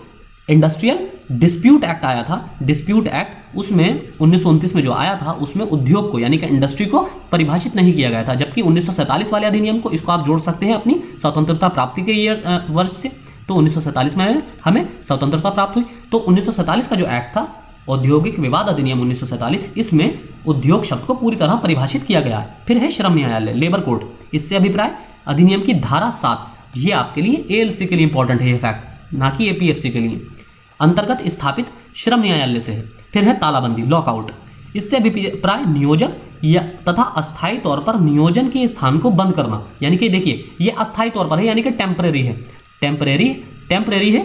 इंडस्ट्रियल डिस्प्यूट एक्ट आया था, डिस्प्यूट एक्ट, उसमें 1929 में जो आया था उसमें उद्योग को यानी कि इंडस्ट्री को परिभाषित नहीं किया गया था। जबकि 1947 वाले अधिनियम को, इसको आप जोड़ सकते हैं अपनी स्वतंत्रता प्राप्ति के वर्ष से। तो 1947 में हमें स्वतंत्रता प्राप्त हुई, तो 1947 का जो एक्ट था औद्योगिक विवाद अधिनियम 1947, इसमें उद्योग शब्द को पूरी तरह परिभाषित किया गया है। फिर है श्रम न्यायालय, लेबर कोड। इससे अभिप्राय अधिनियम की धारा 7, ये आपके लिए एएलसी के लिए इंपॉर्टेंट है ये फैक्ट, ना कि एपीएफसी के लिए, अंतर्गत स्थापित श्रम न्यायालय से है। फिर है तालाबंदी, लॉकआउट। इससे अभिप्राय नियोजक या तथा अस्थायी तौर पर नियोजन के स्थान को बंद करना। यानी कि देखिए ये अस्थायी तौर पर है, यानी कि टेम्परेरी है, टेम्परेरी है।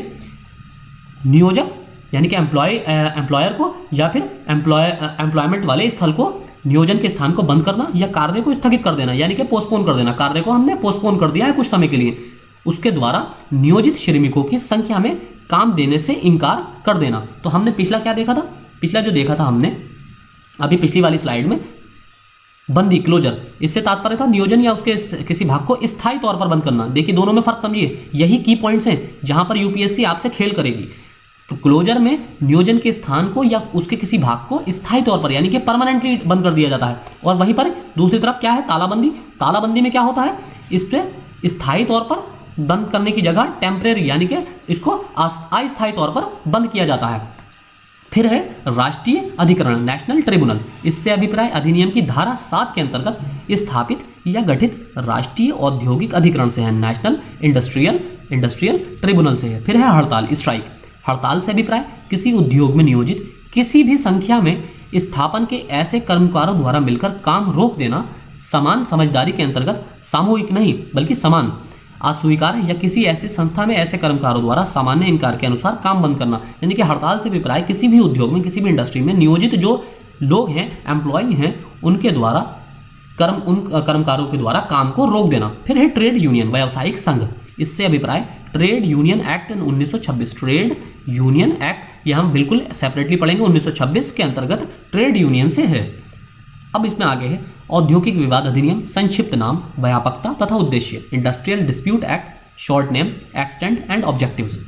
नियोजक यानी कि एम्प्लॉयर को या फिर एम्प्लॉयमेंट वाले स्थल को, नियोजन के स्थान को बंद करना या कार्य को स्थगित कर देना, यानी कि पोस्टपोन कर देना। कार्य को हमने पोस्टपोन कर दिया है कुछ समय के लिए, उसके द्वारा नियोजित श्रमिकों की संख्या में काम देने से इनकार कर देना। तो हमने पिछला क्या देखा था? पिछला जो देखा था हमने अभी पिछली वाली स्लाइड में, बंदी, क्लोजर, इससे तात्पर्य था नियोजन या उसके किसी भाग को स्थायी तौर पर बंद करना। देखिए दोनों में फर्क समझिए, यही की पॉइंट्स हैं जहां पर यूपीएससी आपसे खेल करेगी। तो क्लोजर में नियोजन के स्थान को या उसके किसी भाग को स्थायी तौर पर यानी कि परमानेंटली बंद कर दिया जाता है, और वहीं पर दूसरी तरफ क्या है? तालाबंदी। तालाबंदी में क्या होता है? इस पे स्थायी तौर पर बंद करने की जगह टेम्परेरी यानी कि इसको अस्थायी तौर पर बंद किया जाता है। फिर है राष्ट्रीय अधिकरण, नेशनल ट्रिब्यूनल। इससे अभिप्राय अधिनियम की धारा 7 के अंतर्गत स्थापित या गठित राष्ट्रीय औद्योगिक अधिकरण से है, नेशनल इंडस्ट्रियल ट्रिब्यूनल से है। फिर है हड़ताल, स्ट्राइक। हड़ताल से अभिप्राय किसी उद्योग में नियोजित किसी भी संख्या में स्थापन के ऐसे कर्मकारों द्वारा मिलकर काम रोक देना, समान समझदारी के अंतर्गत, सामूहिक नहीं बल्कि समान, अस्वीकार या किसी ऐसी संस्था में ऐसे कर्मकारों द्वारा सामान्य इनकार के अनुसार काम बंद करना। यानी कि हड़ताल से अभिप्राय किसी भी उद्योग में, किसी भी इंडस्ट्री में नियोजित जो लोग हैं, एम्प्लॉय हैं, उनके द्वारा उन कर्मकारों के द्वारा काम को रोक देना। फिर है ट्रेड यूनियन, व्यावसायिक संघ। इससे अभिप्राय trade union act 1926, trade union act यह हम बिल्कुल सेपरेटली पढ़ेंगे, 1926 के अंतर्गत ट्रेड यूनियन से है। अब इसमें आगे है औद्योगिक विवाद अधिनियम, संक्षिप्त नाम, व्यापकता तथा उद्देश्य, industrial dispute act, short name, extent and objectives.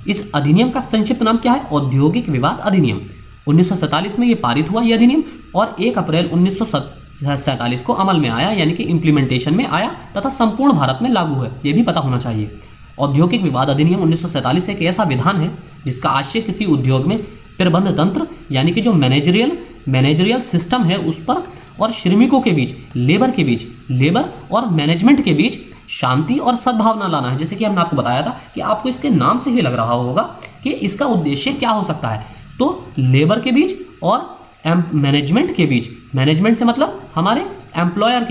इस अधिनियम का संक्षिप्त नाम क्या है? औद्योगिक विवाद अधिनियम। 1947 में यह पारित हुआ यह अधिनियम, और 1 अप्रैल 1947 को अमल में आया, यानी कि इम्प्लीमेंटेशन में आया तथा संपूर्ण भारत में लागू है, यह भी पता होना चाहिए। औद्योगिक विवाद अधिनियम 1947 एक ऐसा विधान है जिसका आशय किसी उद्योग में प्रबंध तंत्र यानी कि जो मैनेजरियल सिस्टम है उस पर, और श्रमिकों के बीच, लेबर और मैनेजमेंट के बीच शांति और सद्भावना लाना है। जैसे कि हमने आपको बताया था कि आपको इसके नाम से ही लग रहा होगा कि इसका उद्देश्य क्या हो सकता है। तो लेबर के बीच और मैनेजमेंट के बीच, मैनेजमेंट से मतलब हमारे एम्प्लॉयर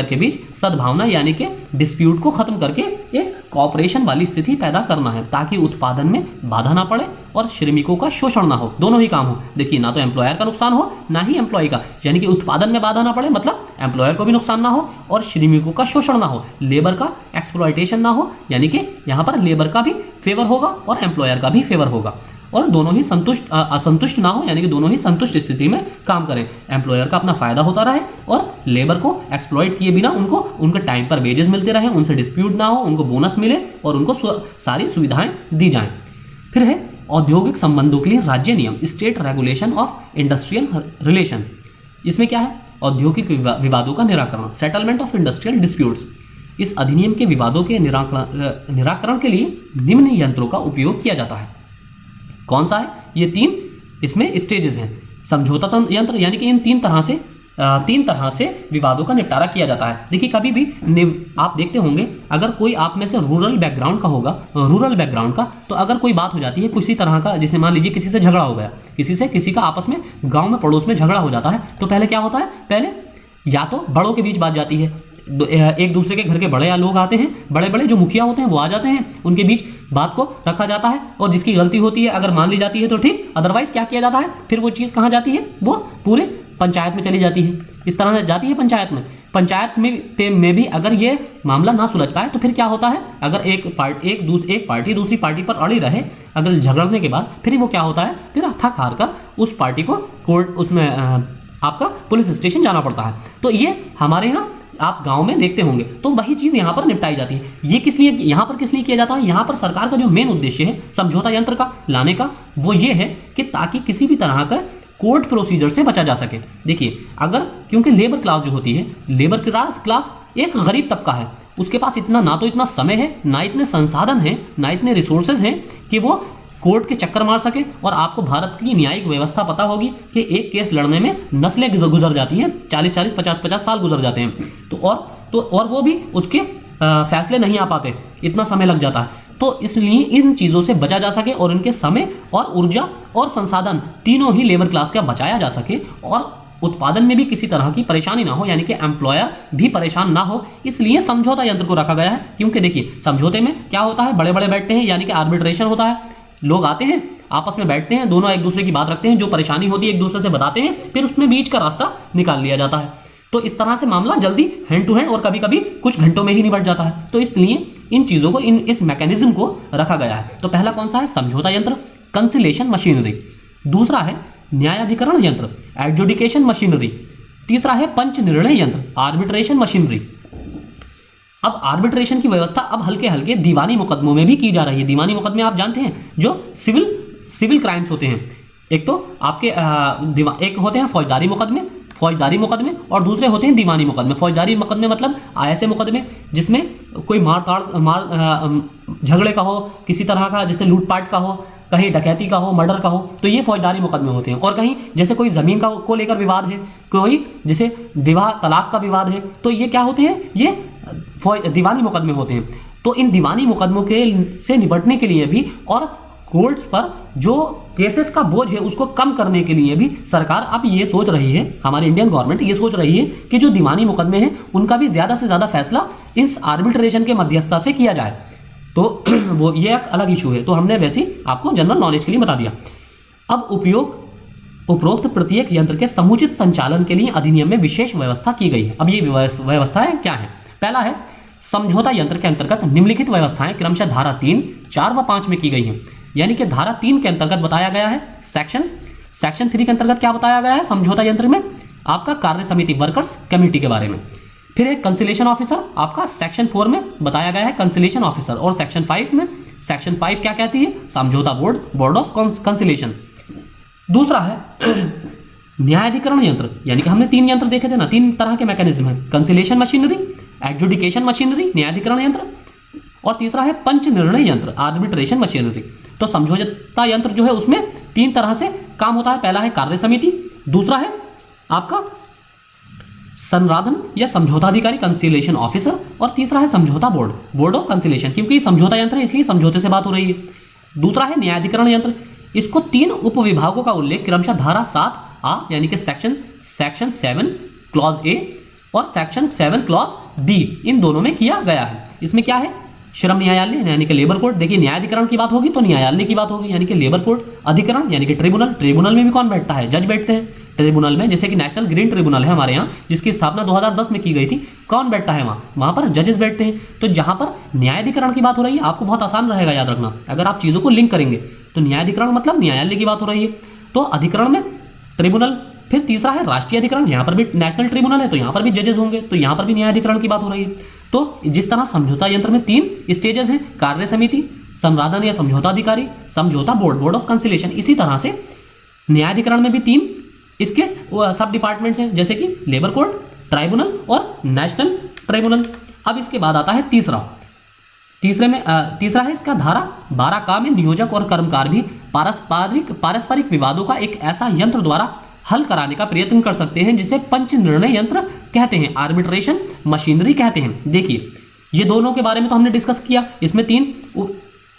के बीच सद्भावना यानी कि डिस्प्यूट को खत्म करके एक कॉपरेशन वाली स्थिति पैदा करना है, ताकि उत्पादन में बाधा ना पड़े और श्रमिकों का शोषण ना हो, दोनों ही काम हो। देखिए, ना तो एम्प्लॉयर का नुकसान हो ना ही एम्प्लॉय का, यानी कि उत्पादन में बाधा ना पड़े मतलब एम्प्लॉयर को भी नुकसान ना हो और श्रमिकों का शोषण ना हो, लेबर का एक्सप्लॉयटेशन ना हो, यानी कि यहाँ पर लेबर का भी फेवर होगा और एम्प्लॉयर का भी फेवर होगा, और दोनों ही असंतुष्ट ना हो, यानी कि दोनों ही संतुष्ट स्थिति में काम करें। एम्प्लॉयर का अपना फायदा होता रहे और लेबर को एक्सप्लॉइट किए बिना उनको उनके टाइम पर वेजेस मिलते रहे, उनसे डिस्प्यूट ना हो, उनको बोनस मिले और उनको सारी सुविधाएं दी जाएं। फिर है औद्योगिक संबंधों के लिए राज्य नियम, state regulation of industrial relation. इसमें क्या है? औद्योगिक विवादों का निराकरण, सेटलमेंट ऑफ इंडस्ट्रियल डिस्प्यूट्स। इस अधिनियम के विवादों के निराकरण के लिए निम्न यंत्रों का उपयोग किया जाता है। कौन सा है? ये 3 इसमें स्टेजेस हैं। समझौता यंत्र, यानी कि इन तीन तरह से विवादों का निपटारा किया जाता है। देखिए, कभी भी आप देखते होंगे, अगर कोई आप में से रूरल बैकग्राउंड का, तो अगर कोई बात हो जाती है किसी तरह का, जैसे मान लीजिए किसी से झगड़ा हो गया, किसी का आपस में गांव में पड़ोस में झगड़ा हो जाता है, तो पहले क्या होता है? पहले या तो बड़ों के बीच बात जाती है, एक दूसरे के घर के बड़े लोग आते हैं, बड़े जो मुखिया होते हैं वो आ जाते हैं, उनके बीच बात को रखा जाता है, और जिसकी गलती होती है अगर मान ली जाती है तो ठीक, अदरवाइज क्या किया जाता है? फिर वो चीज़ कहाँ जाती है? वो पूरे पंचायत में चली जाती है। इस तरह से जाती है पंचायत में भी अगर ये मामला ना सुलझ पाए तो फिर क्या होता है? अगर एक पार्टी दूसरी पार्टी पर अड़ी रहे, अगर झगड़ने के बाद फिर वो क्या होता है? फिर थक हार कर उस पार्टी को कोर्ट, उसमें आपका पुलिस स्टेशन जाना पड़ता है। तो ये हमारे यहाँ आप गांव में देखते होंगे। तो वही चीज़ यहाँ पर निपटाई जाती है। ये यहाँ पर किस लिए किया जाता है? यहाँ पर सरकार का जो मेन उद्देश्य है समझौता यंत्र का लाने का, वो ये है कि ताकि किसी भी तरह का कोर्ट प्रोसीजर से बचा जा सके। देखिए, अगर क्योंकि लेबर क्लास जो होती है, लेबर क्लास एक गरीब तबका है, उसके पास ना तो इतना समय है, ना इतने संसाधन हैं, ना इतने रिसोर्सेज हैं कि वो कोर्ट के चक्कर मार सके। और आपको भारत की न्यायिक व्यवस्था पता होगी कि एक केस लड़ने में नस्लें गुजर जाती हैं, 40-40, 50-50 साल गुजर जाते हैं। और वो भी उसके फैसले नहीं आ पाते, इतना समय लग जाता है। तो इसलिए इन चीज़ों से बचा जा सके और इनके समय और ऊर्जा और संसाधन तीनों ही लेबर क्लास का बचाया जा सके, और उत्पादन में भी किसी तरह की परेशानी ना हो, यानी कि एम्प्लॉयर भी परेशान ना हो, इसलिए समझौता यंत्र को रखा गया है। क्योंकि देखिए, समझौते में क्या होता है? बड़े बैठते हैं, यानी कि आर्बिट्रेशन होता है। लोग आते हैं, आपस में बैठते हैं, दोनों एक दूसरे की बात रखते हैं, जो परेशानी होती है एक दूसरे से बताते हैं, फिर उसमें बीच का रास्ता निकाल लिया जाता है। तो इस तरह से मामला जल्दी हैंड टू हैंड और कभी कभी कुछ घंटों में ही निपट जाता है। तो इसलिए इन चीज़ों को, इस मैकेनिज्म को रखा गया है। तो पहला कौन सा है? समझौता यंत्र, कंसिलेशन मशीनरी। दूसरा है न्यायाधिकरण यंत्र, एडजुडिकेशन मशीनरी। तीसरा है पंच निर्णय यंत्र, आर्बिट्रेशन मशीनरी। अब आर्बिट्रेशन की व्यवस्था अब हल्के दीवानी मुकदमों में भी की जा रही है। दीवानी मुकदमे आप जानते हैं, जो सिविल क्राइम्स होते हैं। एक तो आपके एक होते हैं फौजदारी मुकदमे और दूसरे होते हैं दीवानी मुकदमे। फौजदारी मुकदमे मतलब ऐसे मुकदमे जिसमें कोई झगड़े का हो, किसी तरह का, जैसे लूटपाट का हो, कहीं डकैती का हो, मर्डर का हो, तो ये फौजदारी मुकदमे होते हैं। और कहीं जैसे कोई ज़मीन को लेकर विवाद है, कोई जैसे विवाह तलाक का विवाद है, तो ये क्या होते हैं? ये दीवानी मुकदमे होते हैं। तो इन दीवानी मुकदमों से निपटने के लिए भी और कोर्ट्स पर जो केसेस का बोझ है उसको कम करने के लिए भी सरकार अब ये सोच रही है, हमारी इंडियन गवर्नमेंट ये सोच रही है कि जो दीवानी मुकदमे हैं उनका भी ज़्यादा से ज़्यादा फैसला इस आर्बिट्रेशन के मध्यस्थता से किया जाए। तो वो ये एक अलग इशू है। तो हमने वैसे आपको जनरल नॉलेज के लिए बता दिया। अब उपरोक्त प्रत्येक यंत्र के समुचित संचालन के लिए अधिनियम में विशेष व्यवस्था की गई है। अब ये व्यवस्थाएं क्या है? पहला है, समझौता यंत्र के अंतर्गत निम्नलिखित व्यवस्थाएं क्रमशः धारा 3, 4 व 5 में की गई हैं। यानी कि धारा 3 के अंतर्गत बताया गया है, सेक्शन 3 के अंतर्गत क्या बताया गया है? समझौता यंत्र में आपका कार्य समिति, वर्कर्स कमेटी के बारे में। फिर एक कंसिलेशन ऑफिसर, आपका सेक्शन 4 में बताया गया है कंसिलेशन ऑफिसर। और सेक्शन 5 क्या कहती है? समझौता बोर्ड ऑफ कंसिलेशन। दूसरा है न्यायाधिकरण यंत्र, यानी कि हमने 3 यंत्र देखे थे ना, 3 तरह के मैकेनिज्म है, कंसिलेशन मशीनरी, एडजुडिकेशन मशीनरी, न्यायाधिकरण यंत्र, और तीसरा है पंच निर्णय यंत्र, आर्बिट्रेशन मशीनरी। तो समझौता यंत्र जो है उसमें 3 तरह से काम होता है। पहला है कार्य समिति, दूसरा है आपका संराधन या समझौता अधिकारी, कंसिलेशन ऑफिसर, और तीसरा है समझौता बोर्ड ऑफ कंसिलेशन। क्योंकि समझौता यंत्र है इसलिए समझौते से बात हो रही है। दूसरा है न्यायाधिकरण यंत्र, इसको 3 उपविभागों का उल्लेख क्रमशः धारा 7, आ यानी कि सेक्शन 7 क्लॉज ए और सेक्शन 7 क्लॉज बी, इन दोनों में किया गया है। इसमें क्या है, श्रम न्यायालय यानी कि लेबर कोर्ट। देखिए न्यायाधिकरण की बात होगी तो न्यायालय की बात होगी यानी कि लेबर कोर्ट, अधिकरण यानी कि ट्रिब्यूनल में भी कौन बैठता है, जज बैठते हैं ट्रिब्यूनल में। जैसे कि नेशनल ग्रीन ट्रिब्यूनल है हमारे यहाँ, जिसकी स्थापना 2010 में की गई थी, कौन बैठता है वहाँ पर जजेस बैठते हैं। तो जहाँ पर न्यायाधिकरण की बात हो रही है, आपको बहुत आसान रहेगा याद रखना, अगर आप चीज़ों को लिंक करेंगे तो न्यायाधिकरण मतलब न्यायालय की बात हो रही है, तो अधिकरण में ट्रिब्यूनल। फिर तीसरा है राष्ट्रीय अधिकरण, यहाँ पर भी नेशनल ट्रिब्यूनल है तो यहाँ पर भी जजेस होंगे, तो यहाँ पर भी न्यायाधिकरण की बात हो रही है। तो जिस तरह समझौता यंत्र में 3 स्टेजेस हैं, कार्य समिति, संराधन या समझौता अधिकारी, समझौता बोर्ड ऑफ कंसिलेशन, इसी तरह से न्यायाधिकरण में भी 3 इसके सब डिपार्टमेंट्स हैं, जैसे कि लेबर कोर्ट, ट्राइब्यूनल और नेशनल ट्रिब्यूनल। अब इसके बाद आता है तीसरा है इसका धारा 12 में नियोजक और कर्मकार भी पारस्परिक विवादों का एक ऐसा यंत्र द्वारा हल कराने का प्रयत्न कर सकते हैं जिसे पंच निर्णय यंत्र कहते हैं, आर्बिट्रेशन मशीनरी कहते हैं। देखिए ये दोनों के बारे में तो हमने डिस्कस किया, इसमें 3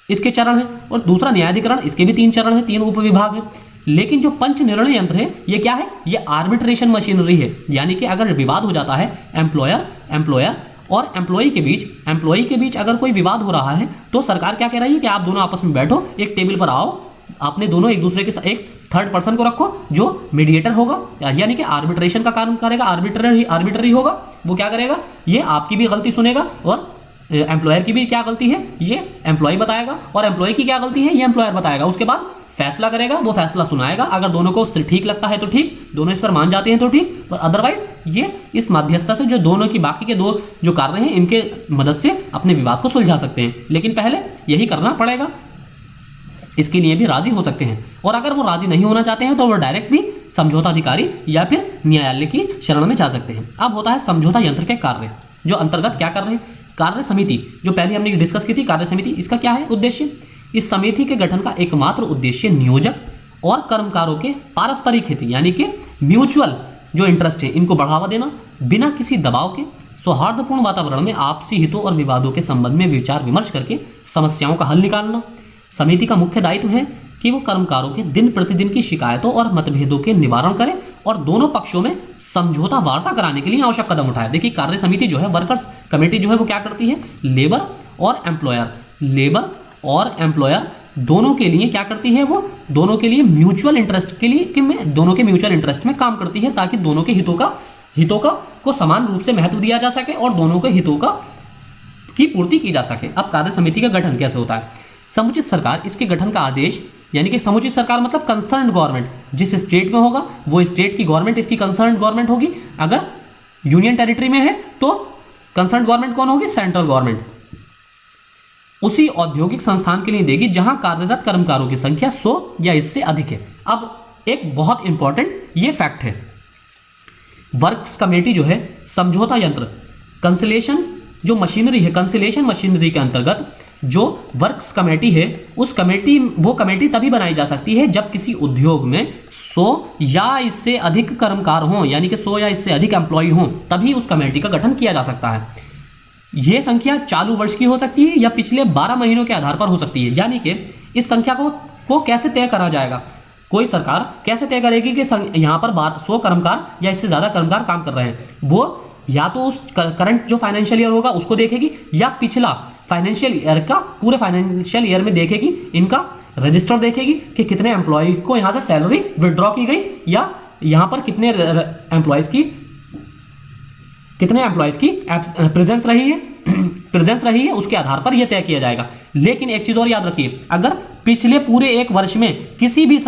इसके चरण हैं, और दूसरा न्यायाधिकरण, इसके भी 3 चरण हैं, 3 उपविभाग हैं। लेकिन जो पंच निर्णय यंत्र है ये क्या है, ये आर्बिट्रेशन मशीनरी है, यानी कि अगर विवाद हो जाता है एम्प्लॉयर और एम्प्लॉई के बीच अगर कोई विवाद हो रहा है तो सरकार क्या कह रही है कि आप दोनों आपस में बैठो, एक टेबल पर आओ, आपने दोनों एक दूसरे के साथ एक थर्ड पर्सन को रखो जो मीडिएटर होगा, यानी कि आर्बिट्रेशन का काम करेगा, आर्बिट्ररी होगा, वो क्या करेगा, ये आपकी भी गलती सुनेगा और एम्प्लॉयर की भी क्या गलती है ये एम्प्लॉय बताएगा, और एम्प्लॉय की क्या गलती है ये एम्प्लॉयर बताएगा। उसके बाद फैसला करेगा, वो फैसला सुनाएगा, अगर दोनों को ठीक लगता है तो ठीक, दोनों इस पर मान जाते हैं तो ठीक, और अदरवाइज ये इस मध्यस्थता से जो दोनों की बाकी के 2 जो कार्य हैं इनके मदद से अपने विवाद को सुलझा सकते हैं। लेकिन पहले यही करना पड़ेगा, इसके लिए भी राजी हो सकते हैं, और अगर वो राजी नहीं होना चाहते हैं तो वो डायरेक्ट भी समझौता अधिकारी या फिर न्यायालय की शरण में जा सकते हैं। अब होता है समझौता यंत्र के कार्य, जो अंतर्गत क्या कर रहे हैं, कार्य समिति जो पहले हमने डिस्कस की थी, कार्य समिति, इसका क्या है उद्देश्य, इस समिति के गठन का एकमात्र उद्देश्य नियोजक और कर्मकारों के पारस्परिक हित यानी कि म्यूचुअल जो इंटरेस्ट है इनको बढ़ावा देना, बिना किसी दबाव के सौहार्दपूर्ण वातावरण में आपसी हितों और विवादों के संबंध में विचार विमर्श करके समस्याओं का हल निकालना। समिति का मुख्य दायित्व है कि वो कर्मकारों के दिन प्रतिदिन की शिकायतों और मतभेदों के निवारण करें और दोनों पक्षों में समझौता वार्ता कराने के लिए आवश्यक कदम उठाए। देखिए कार्य समिति जो है, वर्कर्स कमेटी जो है वो क्या करती है, लेबर और एम्प्लॉयर दोनों के लिए क्या करती है, वो दोनों के लिए म्यूचुअल इंटरेस्ट के लिए दोनों के म्यूचुअल इंटरेस्ट में काम करती है, ताकि दोनों के हितों को समान रूप से महत्व दिया जा सके और दोनों के हितों की पूर्ति की जा सके। अब कार्य समिति का गठन कैसे होता है, समुचित सरकार इसके गठन का आदेश, यानी कि समुचित सरकार मतलब कंसर्न गवर्नमेंट, जिस स्टेट में होगा वो स्टेट की गवर्नमेंट इसकी कंसर्न गवर्नमेंट होगी, अगर यूनियन टेरिटरी में है तो कंसर्न गवर्नमेंट कौन होगी, सेंट्रल गवर्नमेंट, उसी औद्योगिक संस्थान के लिए देगी जहां कार्यरत कर्मकारों की संख्या 100 या इससे अधिक है। अब एक बहुत इंपॉर्टेंट ये फैक्ट है, वर्क्स कमेटी जो है समझौता यंत्र कंसिलेशन जो मशीनरी है, कंसिलेशन मशीनरी के अंतर्गत जो वर्क्स कमेटी है वो कमेटी तभी बनाई जा सकती है जब किसी उद्योग में 100 या इससे अधिक कर्मकार हों, यानी कि 100 या इससे अधिक एम्प्लॉय हों, तभी उस कमेटी का गठन किया जा सकता है। यह संख्या चालू वर्ष की हो सकती है या पिछले 12 महीनों के आधार पर हो सकती है। यानी कि इस संख्या को कैसे तय करा जाएगा, कोई सरकार कैसे तय करेगी कि यहाँ पर 100 कर्मकार या इससे ज़्यादा कर्मकार काम कर रहे हैं, वो या तो उस करंट जो फाइनेंशियल ईयर होगा उसको देखेगी या पिछला फाइनेंशियल ईयर का पूरे फाइनेंशियल ईयर में देखेगी, इनका रजिस्टर देखेगी कि कितने एम्प्लॉय को यहाँ से सैलरी विड्रॉ की गई या यहाँ पर कितने एम्प्लॉयज़ की प्रेजेंस रही है उसके आधार पर यह तय किया जाएगा। लेकिन एक चीज़ और याद रखिए, अगर पिछले पूरे एक वर्ष में किसी भी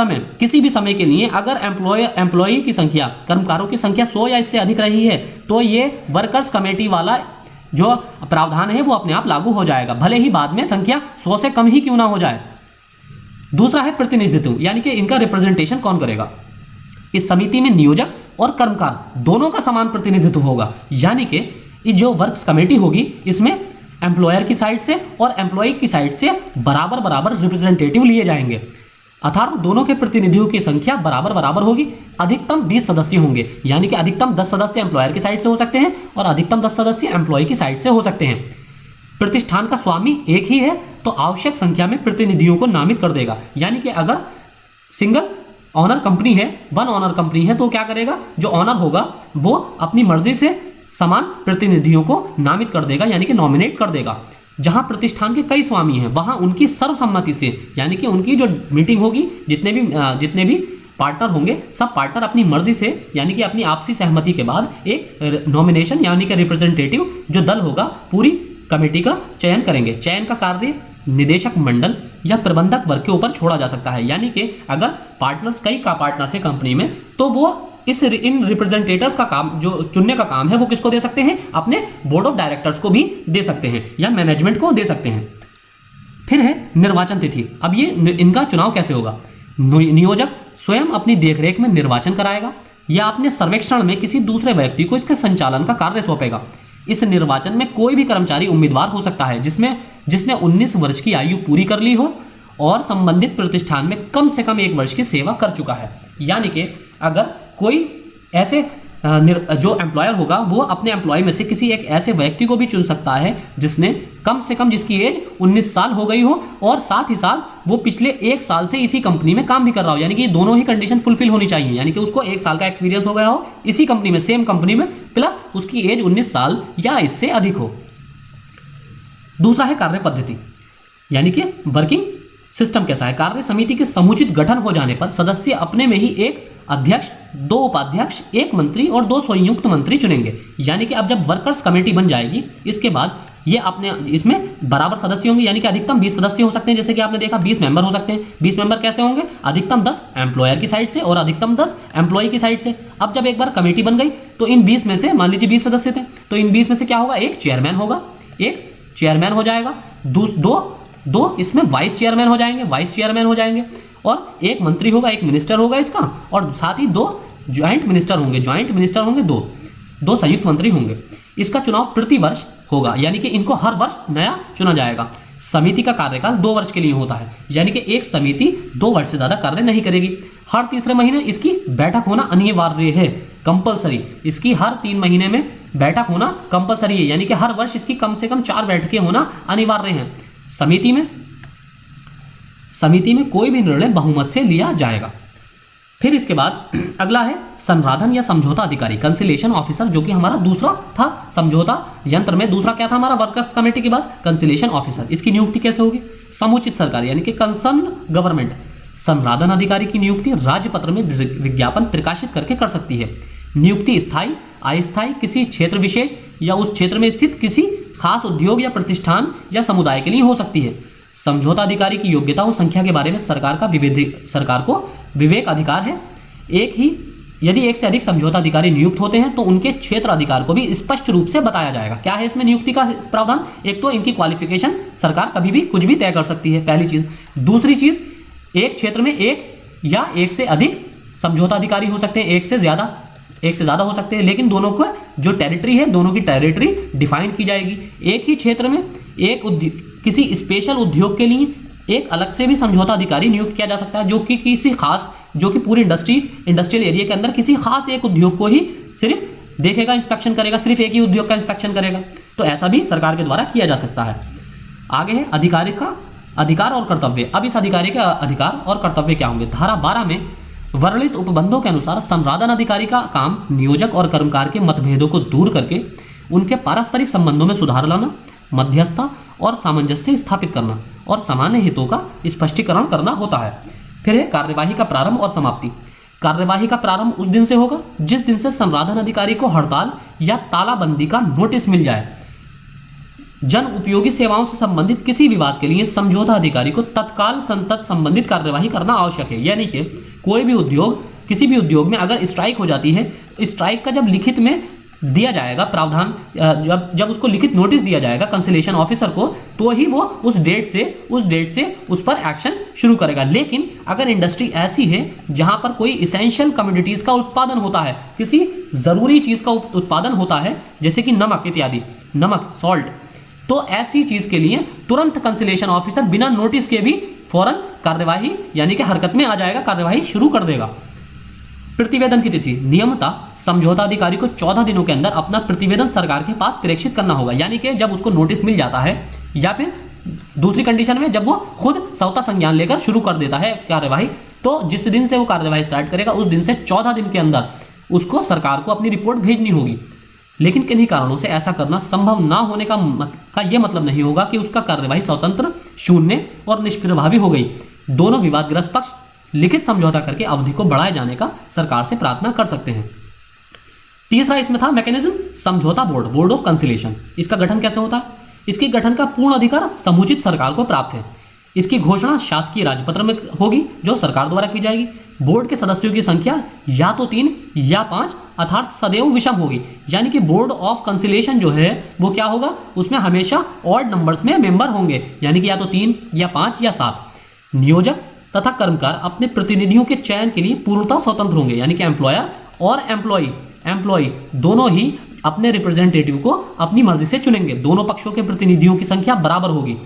समय के लिए अगर एम्प्लॉय की संख्या, कर्मकारों की संख्या 100 या इससे अधिक रही है तो ये वर्कर्स कमेटी वाला जो प्रावधान है वो अपने आप लागू हो जाएगा, भले ही बाद में संख्या 100 से कम ही क्यों ना हो जाए। दूसरा है प्रतिनिधित्व, यानी कि इनका रिप्रेजेंटेशन कौन करेगा। इस समिति में नियोजक और कर्मकार दोनों का समान प्रतिनिधित्व होगा, यानी कि जो वर्क्स कमेटी होगी इसमें एम्प्लॉयर की साइड से और एम्प्लॉय की साइड से बराबर रिप्रेजेंटेटिव लिए जाएंगे, अर्थात दोनों के प्रतिनिधियों की संख्या बराबर होगी। अधिकतम 20 सदस्य होंगे, यानी कि अधिकतम 10 सदस्य एम्प्लॉयर की साइड से हो सकते हैं और अधिकतम 10 सदस्य एम्प्लॉय की साइड से हो सकते हैं। प्रतिष्ठान का स्वामी एक ही है तो आवश्यक संख्या में प्रतिनिधियों को नामित कर देगा, यानी कि अगर सिंगल ऑनर कंपनी है, वन ऑनर कंपनी है, तो क्या करेगा, जो ऑनर होगा वो अपनी मर्जी से समान प्रतिनिधियों को नामित कर देगा, यानी कि नॉमिनेट कर देगा। जहां प्रतिष्ठान के कई स्वामी हैं वहां उनकी सर्वसम्मति से, यानी कि उनकी जो मीटिंग होगी, जितने भी पार्टनर होंगे, सब पार्टनर अपनी मर्जी से, यानी कि अपनी आपसी सहमति के बाद एक नॉमिनेशन यानी कि रिप्रेजेंटेटिव जो दल होगा पूरी कमेटी का चयन करेंगे। चयन का कार्य निदेशक मंडल या प्रबंधक वर्ग के ऊपर छोड़ा जा सकता है, यानी कि अगर पार्टनर्स कई का पार्टनर्स है कंपनी में, तो वो इन रिप्रेजेंटेटर्स का काम, जो चुनने का काम है, वो किसको दे सकते हैं, अपने बोर्ड ऑफ डायरेक्टर्स को भी दे सकते हैं या मैनेजमेंट को दे सकते हैं। फिर है निर्वाचन तिथि। अब ये इनका चुनाव कैसे होगा, नियोजक स्वयं अपनी देखरेख में निर्वाचन कराएगा या अपने सर्वेक्षण में किसी दूसरे व्यक्ति को इसके संचालन का कार्य सौंपेगा। इस निर्वाचन में कोई भी कर्मचारी उम्मीदवार हो सकता है जिसने 19 वर्ष की आयु पूरी कर ली हो और संबंधित प्रतिष्ठान में कम से कम 1 वर्ष की सेवा कर चुका है। यानी कि अगर कोई ऐसे जो एम्प्लॉयर होगा वो अपने एम्प्लॉय में से किसी एक ऐसे व्यक्ति को भी चुन सकता है जिसने कम से कम, जिसकी एज 19 साल हो गई हो और साथ ही साथ वो पिछले 1 साल से इसी कंपनी में काम भी कर रहा हो, यानी कि दोनों ही कंडीशन फुलफिल होनी चाहिए, यानी कि उसको 1 साल का एक्सपीरियंस हो गया हो इसी कंपनी में, सेम कंपनी में, प्लस उसकी एज 19 साल या इससे अधिक हो। दूसरा है कार्य पद्धति, यानी कि वर्किंग सिस्टम कैसा है। कार्य समिति के समुचित गठन हो जाने पर सदस्य अपने में ही एक अध्यक्ष, 2 उपाध्यक्ष, 1 मंत्री और 2 संयुक्त मंत्री चुनेंगे। यानी कि अब जब वर्कर्स कमेटी बन जाएगी, इसके बाद ये अपने इसमें बराबर सदस्य होंगे, यानी कि अधिकतम 20 सदस्य हो सकते हैं। जैसे कि आपने देखा 20 मेंबर हो सकते हैं। 20 मेंबर कैसे होंगे, अधिकतम 10 एम्प्लॉयर की साइड से और अधिकतम 10 एम्प्लॉय की साइड से। अब जब एक बार कमेटी बन गई तो इन 20 में से, मान लीजिए 20 सदस्य थे, तो इन 20 में से क्या होगा, एक चेयरमैन होगा, एक चेयरमैन हो जाएगा, दो इसमें वाइस चेयरमैन हो जाएंगे, और एक मंत्री होगा, एक मिनिस्टर होगा इसका, और साथ ही 2 ज्वाइंट मिनिस्टर होंगे, 2 संयुक्त मंत्री होंगे। इसका चुनाव प्रति वर्ष होगा, यानी कि इनको हर वर्ष नया चुना जाएगा। समिति का कार्यकाल 2 वर्ष के लिए होता है, यानी कि एक समिति 2 वर्ष से ज्यादा कार्य नहीं करेगी। हर तीसरे महीने इसकी बैठक होना अनिवार्य है, कंपलसरी। इसकी हर 3 महीने में बैठक होना कंपलसरी है, यानी कि हर वर्ष इसकी कम से कम 4 बैठकें होना अनिवार्य है। समिति में कोई भी निर्णय बहुमत से लिया जाएगा। फिर इसके बाद अगला है संराधन या समझौता अधिकारी, कंसिलेशन ऑफिसर, जो कि हमारा दूसरा था समझौता यंत्र में। दूसरा क्या था हमारा वर्कर्स कमेटी के बाद, कंसिलेशन ऑफिसर। इसकी नियुक्ति कैसे होगी, समुचित सरकार यानी कि कंसर्न गवर्नमेंट संराधन अधिकारी की नियुक्ति राजपत्र में विज्ञापन प्रकाशित करके कर सकती है। नियुक्ति स्थायी, अस्थायी, किसी क्षेत्र विशेष या उस क्षेत्र में स्थित किसी खास उद्योग या प्रतिष्ठान या समुदाय के लिए हो सकती है। समझौता अधिकारी की योग्यता और संख्या के बारे में सरकार को विवेक अधिकार है। यदि एक से अधिक समझौता अधिकारी नियुक्त होते हैं तो उनके क्षेत्र अधिकार को भी स्पष्ट रूप से बताया जाएगा। क्या है इसमें नियुक्ति का प्रावधान, एक तो इनकी क्वालिफिकेशन सरकार कभी भी कुछ भी तय कर सकती है, पहली चीज। दूसरी चीज, एक क्षेत्र में एक या एक से अधिक समझौता अधिकारी हो सकते हैं, एक से ज़्यादा हो सकते हैं, लेकिन दोनों को जो टेरिटरी है, दोनों की टेरिटरी डिफाइन की जाएगी। एक ही क्षेत्र में किसी स्पेशल उद्योग के लिए एक अलग से भी समझौता अधिकारी नियुक्त किया जा सकता है, जो कि पूरी इंडस्ट्रियल एरिया के अंदर किसी खास एक उद्योग को ही सिर्फ देखेगा, इंस्पेक्शन करेगा, सिर्फ एक ही उद्योग का इंस्पेक्शन करेगा। तो ऐसा भी सरकार के द्वारा किया जा सकता है। आगे है अधिकारी का अधिकार और कर्तव्य। अब इस अधिकारी का अधिकार और कर्तव्य क्या होंगे। धारा 12 में वर्णित उपबंधों के अनुसार संराधन अधिकारी का काम नियोजक और कर्मकार के मतभेदों को दूर करके उनके पारस्परिक संबंधों में सुधार लाना, मध्यस्थता और सामंजस्य स्थापित करना और सामान्य हितों का स्पष्टीकरण करना होता है। फिर है कार्यवाही का प्रारंभ और समाप्ति। कार्यवाही का प्रारंभ उस दिन से होगा जिस दिन से संराधन अधिकारी को हड़ताल या तालाबंदी का नोटिस मिल जाए। जन उपयोगी सेवाओं से संबंधित किसी विवाद के लिए समझौता अधिकारी को तत्काल संबंधित कार्यवाही करना आवश्यक है। यानी कि कोई भी उद्योग, किसी भी उद्योग में अगर स्ट्राइक हो जाती है, स्ट्राइक का जब लिखित में दिया जाएगा प्रावधान, जब उसको लिखित नोटिस दिया जाएगा कंसिलेशन ऑफिसर को, तो ही वो उस डेट से उस पर एक्शन शुरू करेगा। लेकिन अगर इंडस्ट्री ऐसी है जहां पर कोई इसेंशियल कमोडिटीज का उत्पादन होता है, किसी जरूरी चीज का उत्पादन होता है, जैसे कि नमक इत्यादि, नमक, सॉल्ट, तो ऐसी चीज के लिए तुरंत कंसिलेशन ऑफिसर बिना नोटिस के भी फौरन कार्यवाही यानी कि हरकत में आ जाएगा, कार्यवाही शुरू कर देगा। प्रतिवेदन की तिथि, नियमतः समझौता अधिकारी को 14 दिनों के अंदर अपना प्रतिवेदन सरकार के पास प्रेषित करना होगा। यानी कि जब उसको नोटिस मिल जाता है या फिर दूसरी कंडीशन में जब वो खुद स्वतः संज्ञान लेकर शुरू कर देता है कार्यवाही, तो जिस दिन से वो कार्यवाही स्टार्ट करेगा उस दिन से 14 दिन के अंदर उसको सरकार को अपनी रिपोर्ट भेजनी होगी। लेकिन किन्हीं कारणों से ऐसा करना संभव ना होने का यह मतलब नहीं होगा कि उसका कार्यवाही स्वतंत्र, शून्य और निष्प्रभावी हो गई। दोनों विवादग्रस्त पक्ष लिखित समझौता करके अवधि को बढ़ाए जाने का सरकार से प्रार्थना कर सकते हैं। तीसरा इसमें था मैकेनिज्म समझौता बोर्ड, बोर्ड ऑफ कंसिलेशन। इसका गठन कैसे होता है? इसके गठन का पूर्ण अधिकार समुचित सरकार को प्राप्त है। इसकी घोषणा शासकीय राजपत्र में होगी जो सरकार द्वारा की जाएगी। बोर्ड के सदस्यों की संख्या या तो 3 या 5 अर्थात सदैव विषम होगी, यानी कि बोर्ड ऑफ कंसिलेशन जो है वो क्या होगा, उसमें हमेशा ऑड नंबर्स में मेंबर होंगे, यानी कि या तो 3 या 5 या 7। नियोजक तथा कर्मकार अपने प्रतिनिधियों के चयन के लिए पूर्णतः स्वतंत्र होंगे, यानी कि एम्प्लॉयर और एम्प्लॉय दोनों ही अपने रिप्रेजेंटेटिव को अपनी मर्जी से चुनेंगे। दोनों पक्षों के प्रतिनिधियों की संख्या बराबर होगी।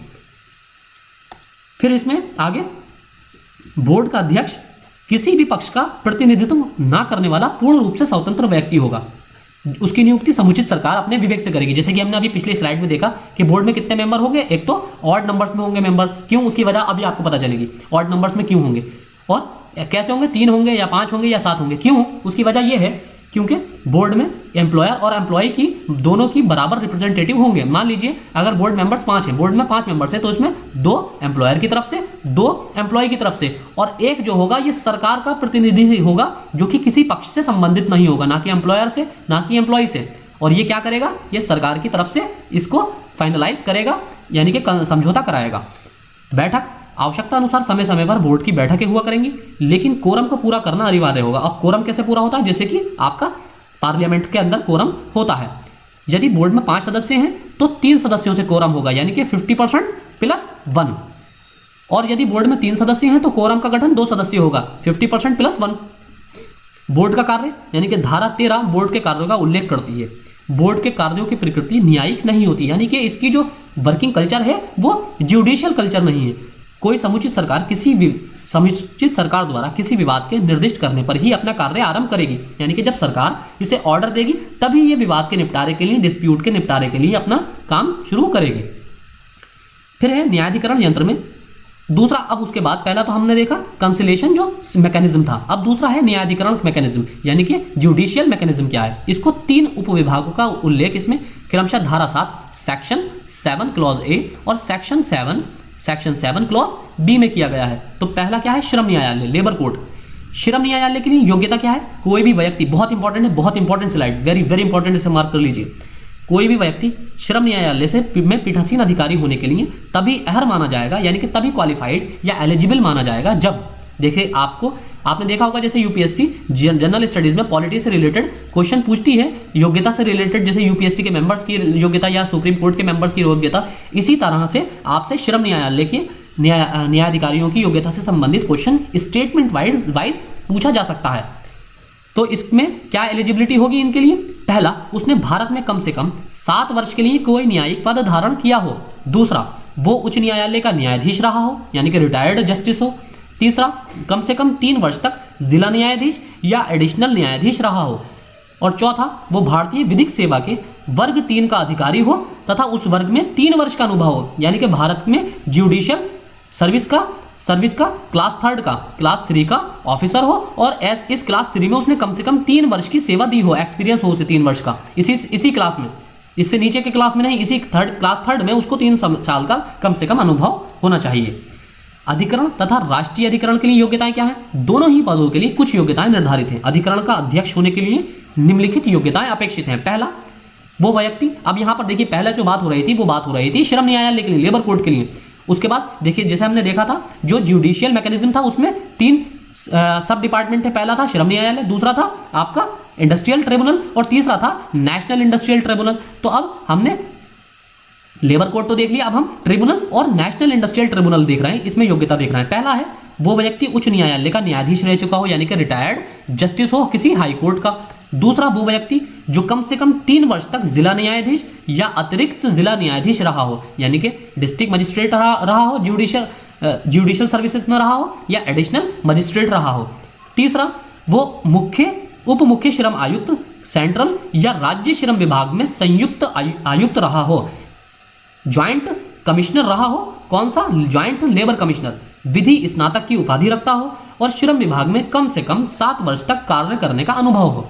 फिर इसमें आगे बोर्ड का अध्यक्ष किसी भी पक्ष का प्रतिनिधित्व ना करने वाला पूर्ण रूप से स्वतंत्र व्यक्ति होगा। उसकी नियुक्ति समुचित सरकार अपने विवेक से करेगी। जैसे कि हमने अभी पिछले स्लाइड में देखा कि बोर्ड में कितने मेंबर होंगे, एक तो ऑड नंबर्स में होंगे मेंबर। क्यों, उसकी वजह अभी आपको पता चलेगी ऑड नंबर्स में क्यों होंगे और कैसे होंगे, 3 होंगे या 5 होंगे या 7 होंगे। क्यों, उसकी वजह यह है क्योंकि बोर्ड में एम्प्लॉयर और एम्प्लॉय की दोनों की बराबर रिप्रेजेंटेटिव होंगे। मान लीजिए अगर बोर्ड मेंबर्स 5 हैं, बोर्ड में 5 मेंबर्स हैं, तो इसमें 2 एम्प्लॉयर की तरफ से, 2 एम्प्लॉय की तरफ से और एक जो होगा ये सरकार का प्रतिनिधि होगा जो कि किसी पक्ष से संबंधित नहीं होगा, ना कि एम्प्लॉयर से ना कि एम्प्लॉय से। और ये क्या करेगा, ये सरकार की तरफ से इसको फाइनलाइज करेगा, यानी कि समझौता कराएगा। बैठक आवश्यकता अनुसार समय समय पर बोर्ड की बैठकें हुआ करेंगी, लेकिन कोरम को पूरा करना अनिवार्य होगा। अब कोरम कैसे पूरा होता है, जैसे कि आपका पार्लियामेंट के अंदर कोरम होता है। यदि बोर्ड में 5 सदस्य हैं तो 3 सदस्यों से कोरम होगा, यानी कि 50% + 1। और यदि बोर्ड में 3 सदस्य हैं तो कोरम का गठन 2 सदस्य होगा, 50% + 1। बोर्ड का कार्य, यानी कि धारा 13 बोर्ड के कार्यों का उल्लेख करती है। बोर्ड के कार्यों की प्रकृति न्यायिक नहीं होती, यानी कि इसकी जो वर्किंग कल्चर है वो ज्युडिशियल कल्चर नहीं है। कोई समुचित सरकार द्वारा किसी विवाद के निर्दिष्ट करने पर ही अपना कार्य आरंभ करेगी, यानी कि जब सरकार इसे ऑर्डर देगी तभी ये विवाद के निपटारे के लिए, डिस्प्यूट के निपटारे के लिए अपना काम शुरू करेगी। फिर है न्यायाधिकरण यंत्र में दूसरा। अब उसके बाद पहला तो हमने देखा कंसिलेशन जो मैकेनिज्म था, अब दूसरा है न्यायाधिकरण मैकेनिज्म, यानी कि जुडिशियल मैकेनिज्म क्या है। इसको 3 उपविभागों का उल्लेख इसमें क्रमशः धारा 7 सेक्शन 7 क्लॉज ए और सेक्शन 7 क्लॉज बी में किया गया है। तो पहला क्या है, श्रम न्यायालय, लेबर कोर्ट। श्रम न्यायालय के लिए योग्यता क्या है, कोई भी व्यक्ति, बहुत इंपॉर्टेंट है, बहुत important slide, very very important, इसे मार्क कर लीजिए। कोई भी व्यक्ति श्रम न्यायालय से में पीठासीन अधिकारी होने के लिए तभी अहर माना जाएगा, यानी कि तभी क्वालिफाइड या एलिजिबल माना जाएगा जब, देखिए आपने देखा होगा जैसे यूपीएससी जनरल स्टडीज में पॉलिटी से रिलेटेड क्वेश्चन पूछती है, योग्यता से रिलेटेड, जैसे यूपीएससी के मेंबर्स की योग्यता या सुप्रीम कोर्ट के मेंबर्स की योग्यता, इसी तरह से आपसे श्रम न्यायालय के न्यायाधिकारियों की योग्यता से संबंधित क्वेश्चन स्टेटमेंट वाइज पूछा जा सकता है। तो इसमें क्या एलिजिबिलिटी होगी इनके लिए, पहला, उसने भारत में कम से कम 7 वर्ष के लिए कोई न्यायिक पद धारण किया हो। दूसरा, वो उच्च न्यायालय का न्यायाधीश रहा हो, यानी कि रिटायर्ड जस्टिस हो। तीसरा, कम से कम 3 वर्ष तक जिला न्यायाधीश या एडिशनल न्यायाधीश रहा हो। और चौथा, वो भारतीय विधिक सेवा के वर्ग 3 का अधिकारी हो तथा उस वर्ग में 3 वर्ष का अनुभव हो, यानी कि भारत में ज्युडिशियल सर्विस का क्लास 3 का ऑफिसर हो और इस क्लास 3 में उसने कम से कम 3 वर्ष की सेवा दी हो, एक्सपीरियंस हो उसे 3 वर्ष का, इसी क्लास में, इससे नीचे के क्लास में नहीं, इसी क्लास 3 में उसको 3 साल का कम से कम अनुभव होना चाहिए। अधिकरण तथा राष्ट्रीय अधिकरण के लिए योग्यताएं क्या है, दोनों ही पदों के लिए कुछ योग्यताएं निर्धारित हैं। अधिकरण का अध्यक्ष होने के लिए निम्नलिखित योग्यताएं अपेक्षित हैं। पहला, वो व्यक्ति, अब यहां पर देखिए पहले जो बात हो रही थी श्रम न्यायालय के लिए, लेबर कोर्ट के लिए। उसके बाद देखिए जैसे हमने देखा था जो जुडिशियल मैकेनिज्म था उसमें 3 सब डिपार्टमेंट थे। पहला था श्रम न्यायालय, दूसरा था आपका इंडस्ट्रियल ट्रिब्यूनल और तीसरा था नेशनल इंडस्ट्रियल ट्रिब्यूनल। तो अब हमने लेबर कोर्ट तो देख लिया, अब हम ट्रिब्यूनल और नेशनल इंडस्ट्रियल ट्रिब्यूनल देख रहे हैं, इसमें योग्यता देख रहे हैं। पहला है वो व्यक्ति उच्च न्यायालय का न्यायाधीश रह चुका हो, यानी कि रिटायर्ड जस्टिस हो किसी हाई कोर्ट का। दूसरा, वो व्यक्ति जो कम से कम 3 वर्ष तक जिला न्यायाधीश या अतिरिक्त जिला न्यायाधीश रहा हो, यानी कि डिस्ट्रिक्ट मजिस्ट्रेट रहा हो, ज्युडिशियल सर्विसेज में रहा हो या एडिशनल मजिस्ट्रेट रहा हो। तीसरा, वो उप मुख्य श्रम आयुक्त सेंट्रल या राज्य श्रम विभाग में संयुक्त आयुक्त रहा हो, ज्वाइंट कमिश्नर रहा हो, कौन सा, ज्वाइंट लेबर कमिश्नर, विधि स्नातक की उपाधि रखता हो और श्रम विभाग में कम से कम 7 वर्ष तक कार्य करने का अनुभव हो।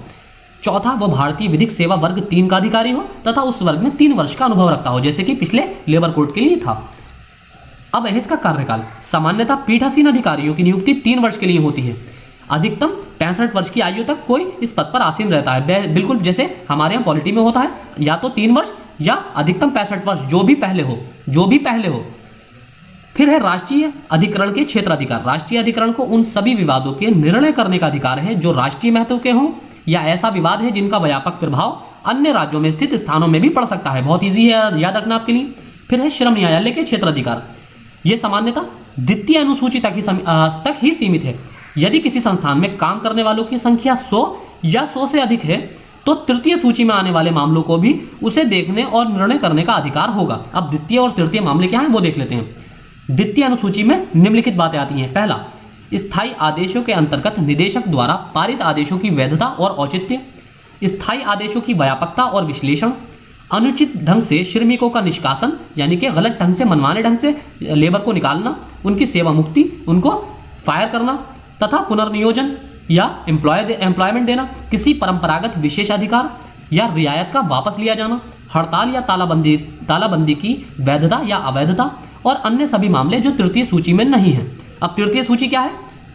चौथा, वो भारतीय विधिक सेवा वर्ग 3 का अधिकारी हो तथा उस वर्ग में 3 वर्ष का अनुभव रखता हो, जैसे कि पिछले लेबर कोड के लिए था। अब है इसका कार्यकाल। सामान्यतः पीठासीन अधिकारियों की नियुक्ति 3 वर्ष के लिए होती है। अधिकतम 65 वर्ष की आयु तक कोई इस पद पर आसीन रहता है, बिल्कुल जैसे हमारे यहाँ पॉलिटी में होता है, या तो 3 वर्ष या अधिकतम 65 वर्ष, जो भी पहले हो। फिर है राष्ट्रीय अधिकरण के क्षेत्राधिकार। राष्ट्रीय अधिकरण को उन सभी विवादों के निर्णय करने का अधिकार है जो राष्ट्रीय महत्व के हों या ऐसा विवाद है जिनका व्यापक प्रभाव अन्य राज्यों में स्थित स्थानों में भी पड़ सकता है। बहुत ईजी है याद रखना आपके लिए। फिर है श्रम न्यायालय के क्षेत्राधिकार। यह सामान्यतः द्वितीय अनुसूची तक ही सीमित है। यदि किसी संस्थान में काम करने वालों की संख्या 100 या 100 से अधिक है तो तृतीय सूची में आने वाले मामलों को भी उसे देखने और निर्णय करने का अधिकार होगा। अब द्वितीय और तृतीय मामले क्या हैं वो देख लेते हैं। द्वितीय अनुसूची में निम्नलिखित बातें आती हैं। पहला, स्थायी आदेशों के अंतर्गत निदेशक द्वारा पारित आदेशों की वैधता और औचित्य, स्थायी आदेशों की व्यापकता और विश्लेषण, अनुचित ढंग से श्रमिकों का निष्कासन यानी कि गलत ढंग से मनमाने ढंग से लेबर को निकालना, उनकी सेवा मुक्ति, उनको फायर करना तथा पुनर्नियोजन या एम्प्लॉयमेंट देना, किसी परंपरागत विशेषाधिकार या रियायत का वापस लिया जाना, हड़ताल या तालाबंदी की वैधता या अवैधता और अन्य सभी मामले जो तृतीय सूची में नहीं हैं। अब तृतीय सूची क्या है?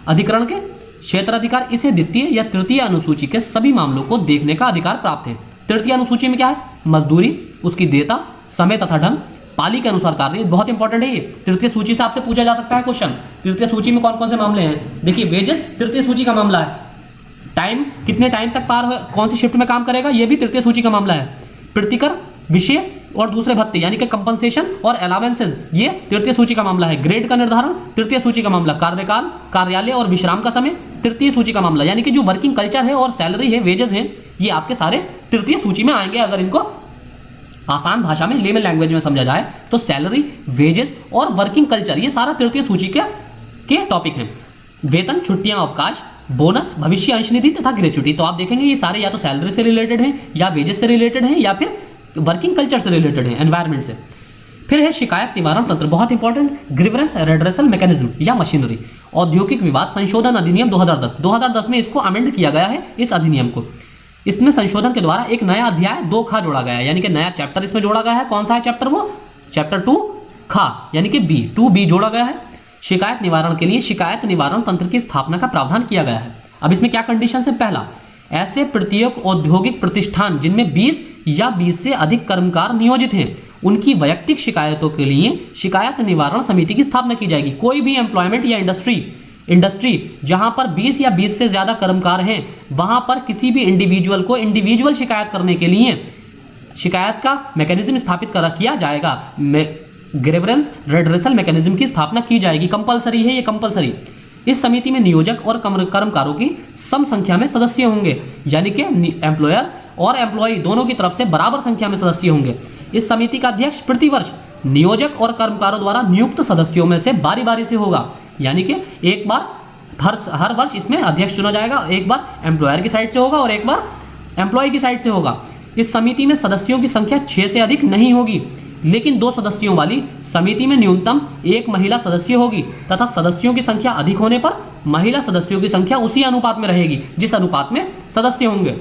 अधिकरण के क्षेत्राधिकार। इसे द्वितीय या तृतीय अनुसूची के सभी मामलों को देखने का अधिकार प्राप्त है। तृतीय अनुसूची में क्या है? मजदूरी, उसकी देयता, समय तथा ढंग, पाली के अनुसार कार्य। बहुत इंपॉर्टेंट है ये। तृतीय सूची से आपसे पूछा जा सकता है क्वेश्चन। तृतीय सूची में कौन कौन से मामले हैं? देखिए, वेजेस तृतीय सूची का मामला है। टाइम, कितने टाइम तक पार हो, कौन सी शिफ्ट में काम करेगा, ये भी तृतीय सूची का मामला है। प्रतिकर, विषय और दूसरे भत्ते यानी कि कंपनसेशन और अलावेंसेज, ये तृतीय सूची का मामला है। ग्रेड का निर्धारण तृतीय सूची का मामला। कार्यकाल, कार्यालय और विश्राम का समय तृतीय सूची का मामला। यानी कि जो वर्किंग कल्चर है और सैलरी है, वेजेस हैं, ये आपके सारे तृतीय सूची में आएंगे। अगर इनको आसान भाषा में, लेमन लैंग्वेज में समझा जाए तो सैलरी, वेजेस और वर्किंग कल्चर, ये सारा तृतीय सूची के टॉपिक हैं। वेतन, छुट्टियां, अवकाश, बोनस, भविष्य अंशनिधि तथा ग्रेच्युटी। तो आप देखेंगे ये सारे या तो सैलरी से रिलेटेड हैं या वेजेस से रिलेटेड हैं या फिर वर्किंग कल्चर से रिलेटेड है, एनवायरमेंट से। फिर है शिकायत निवारण तंत्र। बहुत इंपॉर्टेंट, ग्रीवेंस रेड्रेसल मैकेनिज्म या मशीनरी। औद्योगिक विवाद संशोधन अधिनियम 2010 में इसको अमेंड किया गया है, इस अधिनियम को। इसमें संशोधन के द्वारा एक नया अध्याय 2 खा जोड़ा गया है, यानी कि नया चैप्टर इसमें जोड़ा गया है। कौन सा है चैप्टर? वो चैप्टर 2 खा यानी कि बी, 2B जोड़ा गया है। शिकायत निवारण के लिए शिकायत निवारण तंत्र की स्थापना का प्रावधान किया गया है। अब इसमें क्या कंडीशन है? पहला, ऐसे प्रत्येक औद्योगिक प्रतिष्ठान जिनमें 20 या 20 से अधिक कर्मकार नियोजित हैं, उनकी वैयक्तिक शिकायतों के लिए शिकायत निवारण समिति की स्थापना की जाएगी। कोई भी एम्प्लॉयमेंट या इंडस्ट्री जहां पर 20 या 20 से ज्यादा कर्मकार हैं, वहां पर किसी भी इंडिविजुअल को इंडिविजुअल शिकायत करने के लिए शिकायत का मैकेनिज्म स्थापित किया जाएगा। ग्रीवेंस रेड्रेसल मैकेनिज्म की स्थापना की जाएगी। कंपलसरी है ये, कंपलसरी। इस समिति में नियोजक और कर्मकारों की सम संख्या में सदस्य होंगे, यानी कि एम्प्लॉयर और एम्प्लॉय दोनों की तरफ से बराबर संख्या में सदस्य होंगे। इस समिति का अध्यक्ष प्रतिवर्ष नियोजक और कर्मकारों द्वारा नियुक्त सदस्यों में से बारी बारी से होगा, यानी कि एक बार हर वर्ष इसमें अध्यक्ष चुना जाएगा। एक बार एम्प्लॉयर की साइड से होगा और एक बार एम्प्लॉय की साइड से होगा। इस समिति में सदस्यों की संख्या 6 से अधिक नहीं होगी, लेकिन 2 सदस्यों वाली समिति में न्यूनतम 1 महिला सदस्य होगी तथा सदस्यों की संख्या अधिक होने पर महिला सदस्यों की संख्या उसी अनुपात में रहेगी जिस अनुपात में सदस्य होंगे।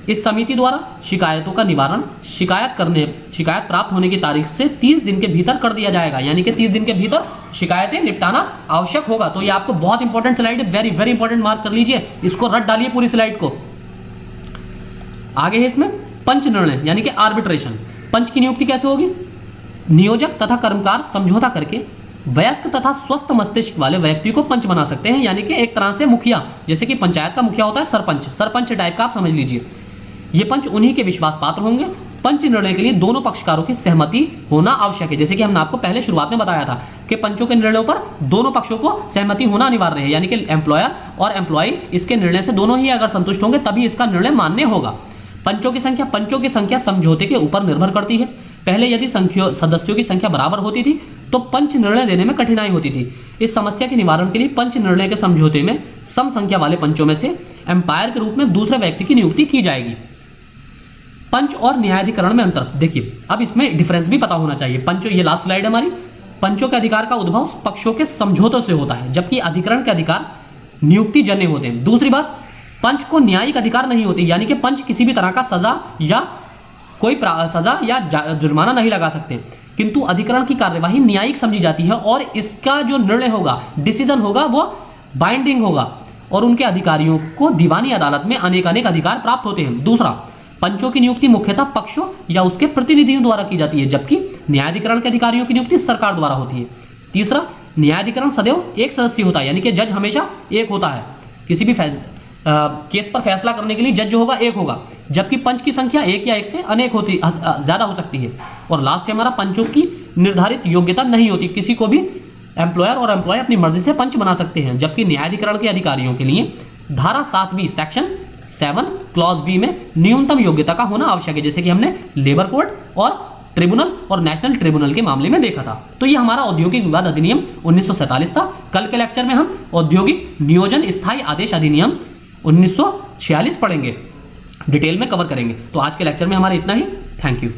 इस समिति द्वारा शिकायतों का निवारण शिकायत प्राप्त होने की तारीख से 30 दिन के भीतर कर दिया जाएगा, यानी कि 30 दिन के भीतर शिकायतें निपटाना आवश्यक होगा। तो ये आपको बहुत इंपॉर्टेंट स्लाइड है, वेरी वेरी इंपॉर्टेंट, मार्क कर लीजिए, इसको रट डालिए पूरी स्लाइड को। आगे है इसमें पंच निर्णय यानी कि आर्बिट्रेशन। पंच की नियुक्ति कैसे होगी? नियोजक तथा कर्मकार समझौता करके वयस्क तथा स्वस्थ मस्तिष्क वाले व्यक्ति को पंच बना सकते हैं, यानी कि एक तरह से मुखिया, जैसे कि पंचायत का मुखिया होता है सरपंच टाइप का, आप समझ लीजिए। ये पंच उन्हीं के विश्वास पात्र होंगे। पंच निर्णय के लिए दोनों पक्षकारों की सहमति होना आवश्यक है, जैसे कि हमने आपको पहले शुरुआत में बताया था कि पंचों के निर्णयों पर दोनों पक्षों को सहमति होना अनिवार्य है, यानी कि एम्प्लॉयर और एम्प्लॉय इसके निर्णय से दोनों ही अगर संतुष्ट होंगे तभी इसका निर्णय मान्य होगा। पंचों की संख्या समझौते के ऊपर निर्भर करती है। पहले यदि सदस्यों की संख्या बराबर होती थी तो पंच निर्णय देने में कठिनाई होती थी। इस समस्या के निवारण के लिए पंच निर्णय के समझौते में सम संख्या वाले पंचों में से एम्पायर के रूप में दूसरे व्यक्ति की नियुक्ति की जाएगी। पंच और न्यायाधिकरण में अंतर देखिए, अब इसमें डिफरेंस भी पता होना चाहिए। पंचों, ये लास्ट स्लाइड है हमारी। पंचों के अधिकार का उद्भव पक्षों के समझौतों से होता है, जबकि अधिकरण के अधिकार नियुक्ति जन्य होते हैं। दूसरी बात, पंच को न्यायिक अधिकार नहीं होते, यानी कि पंच किसी भी तरह का सजा या जुर्माना नहीं लगा सकते, किंतु अधिकरण की कार्यवाही न्यायिक समझी जाती है और इसका जो निर्णय होगा, डिसीजन होगा, वो बाइंडिंग होगा और उनके अधिकारियों को दीवानी अदालत में अनेक अधिकार प्राप्त होते हैं। दूसरा, पंचों की नियुक्ति मुख्यतः पक्षों या उसके प्रतिनिधियों द्वारा की जाती है, जबकि न्यायाधिकरण के अधिकारियों की नियुक्ति सरकार द्वारा होती है। तीसरा, न्यायाधिकरण सदैव एक सदस्य होता है, यानी कि जज हमेशा एक होता है, किसी भी केस पर फैसला करने के लिए जज जो होगा एक होगा, जबकि पंच की संख्या एक या एक से अनेक होती ज़्यादा हो सकती है। और लास्ट है हमारा, पंचों की निर्धारित योग्यता नहीं होती, किसी को भी एम्प्लॉयर और एम्प्लॉय अपनी मर्जी से पंच बना सकते हैं, जबकि न्यायाधिकरण के अधिकारियों के लिए धारा 7B सेक्शन 7 क्लॉज बी में न्यूनतम योग्यता का होना आवश्यक है, जैसे कि हमने लेबर कोड और ट्रिब्यूनल और नेशनल ट्रिब्यूनल के मामले में देखा था। तो ये हमारा औद्योगिक विवाद अधिनियम 1947 था। कल के लेक्चर में हम औद्योगिक नियोजन स्थायी आदेश अधिनियम 1946 पढ़ेंगे, डिटेल में कवर करेंगे। तो आज के लेक्चर में हमारा इतना ही। Thank you.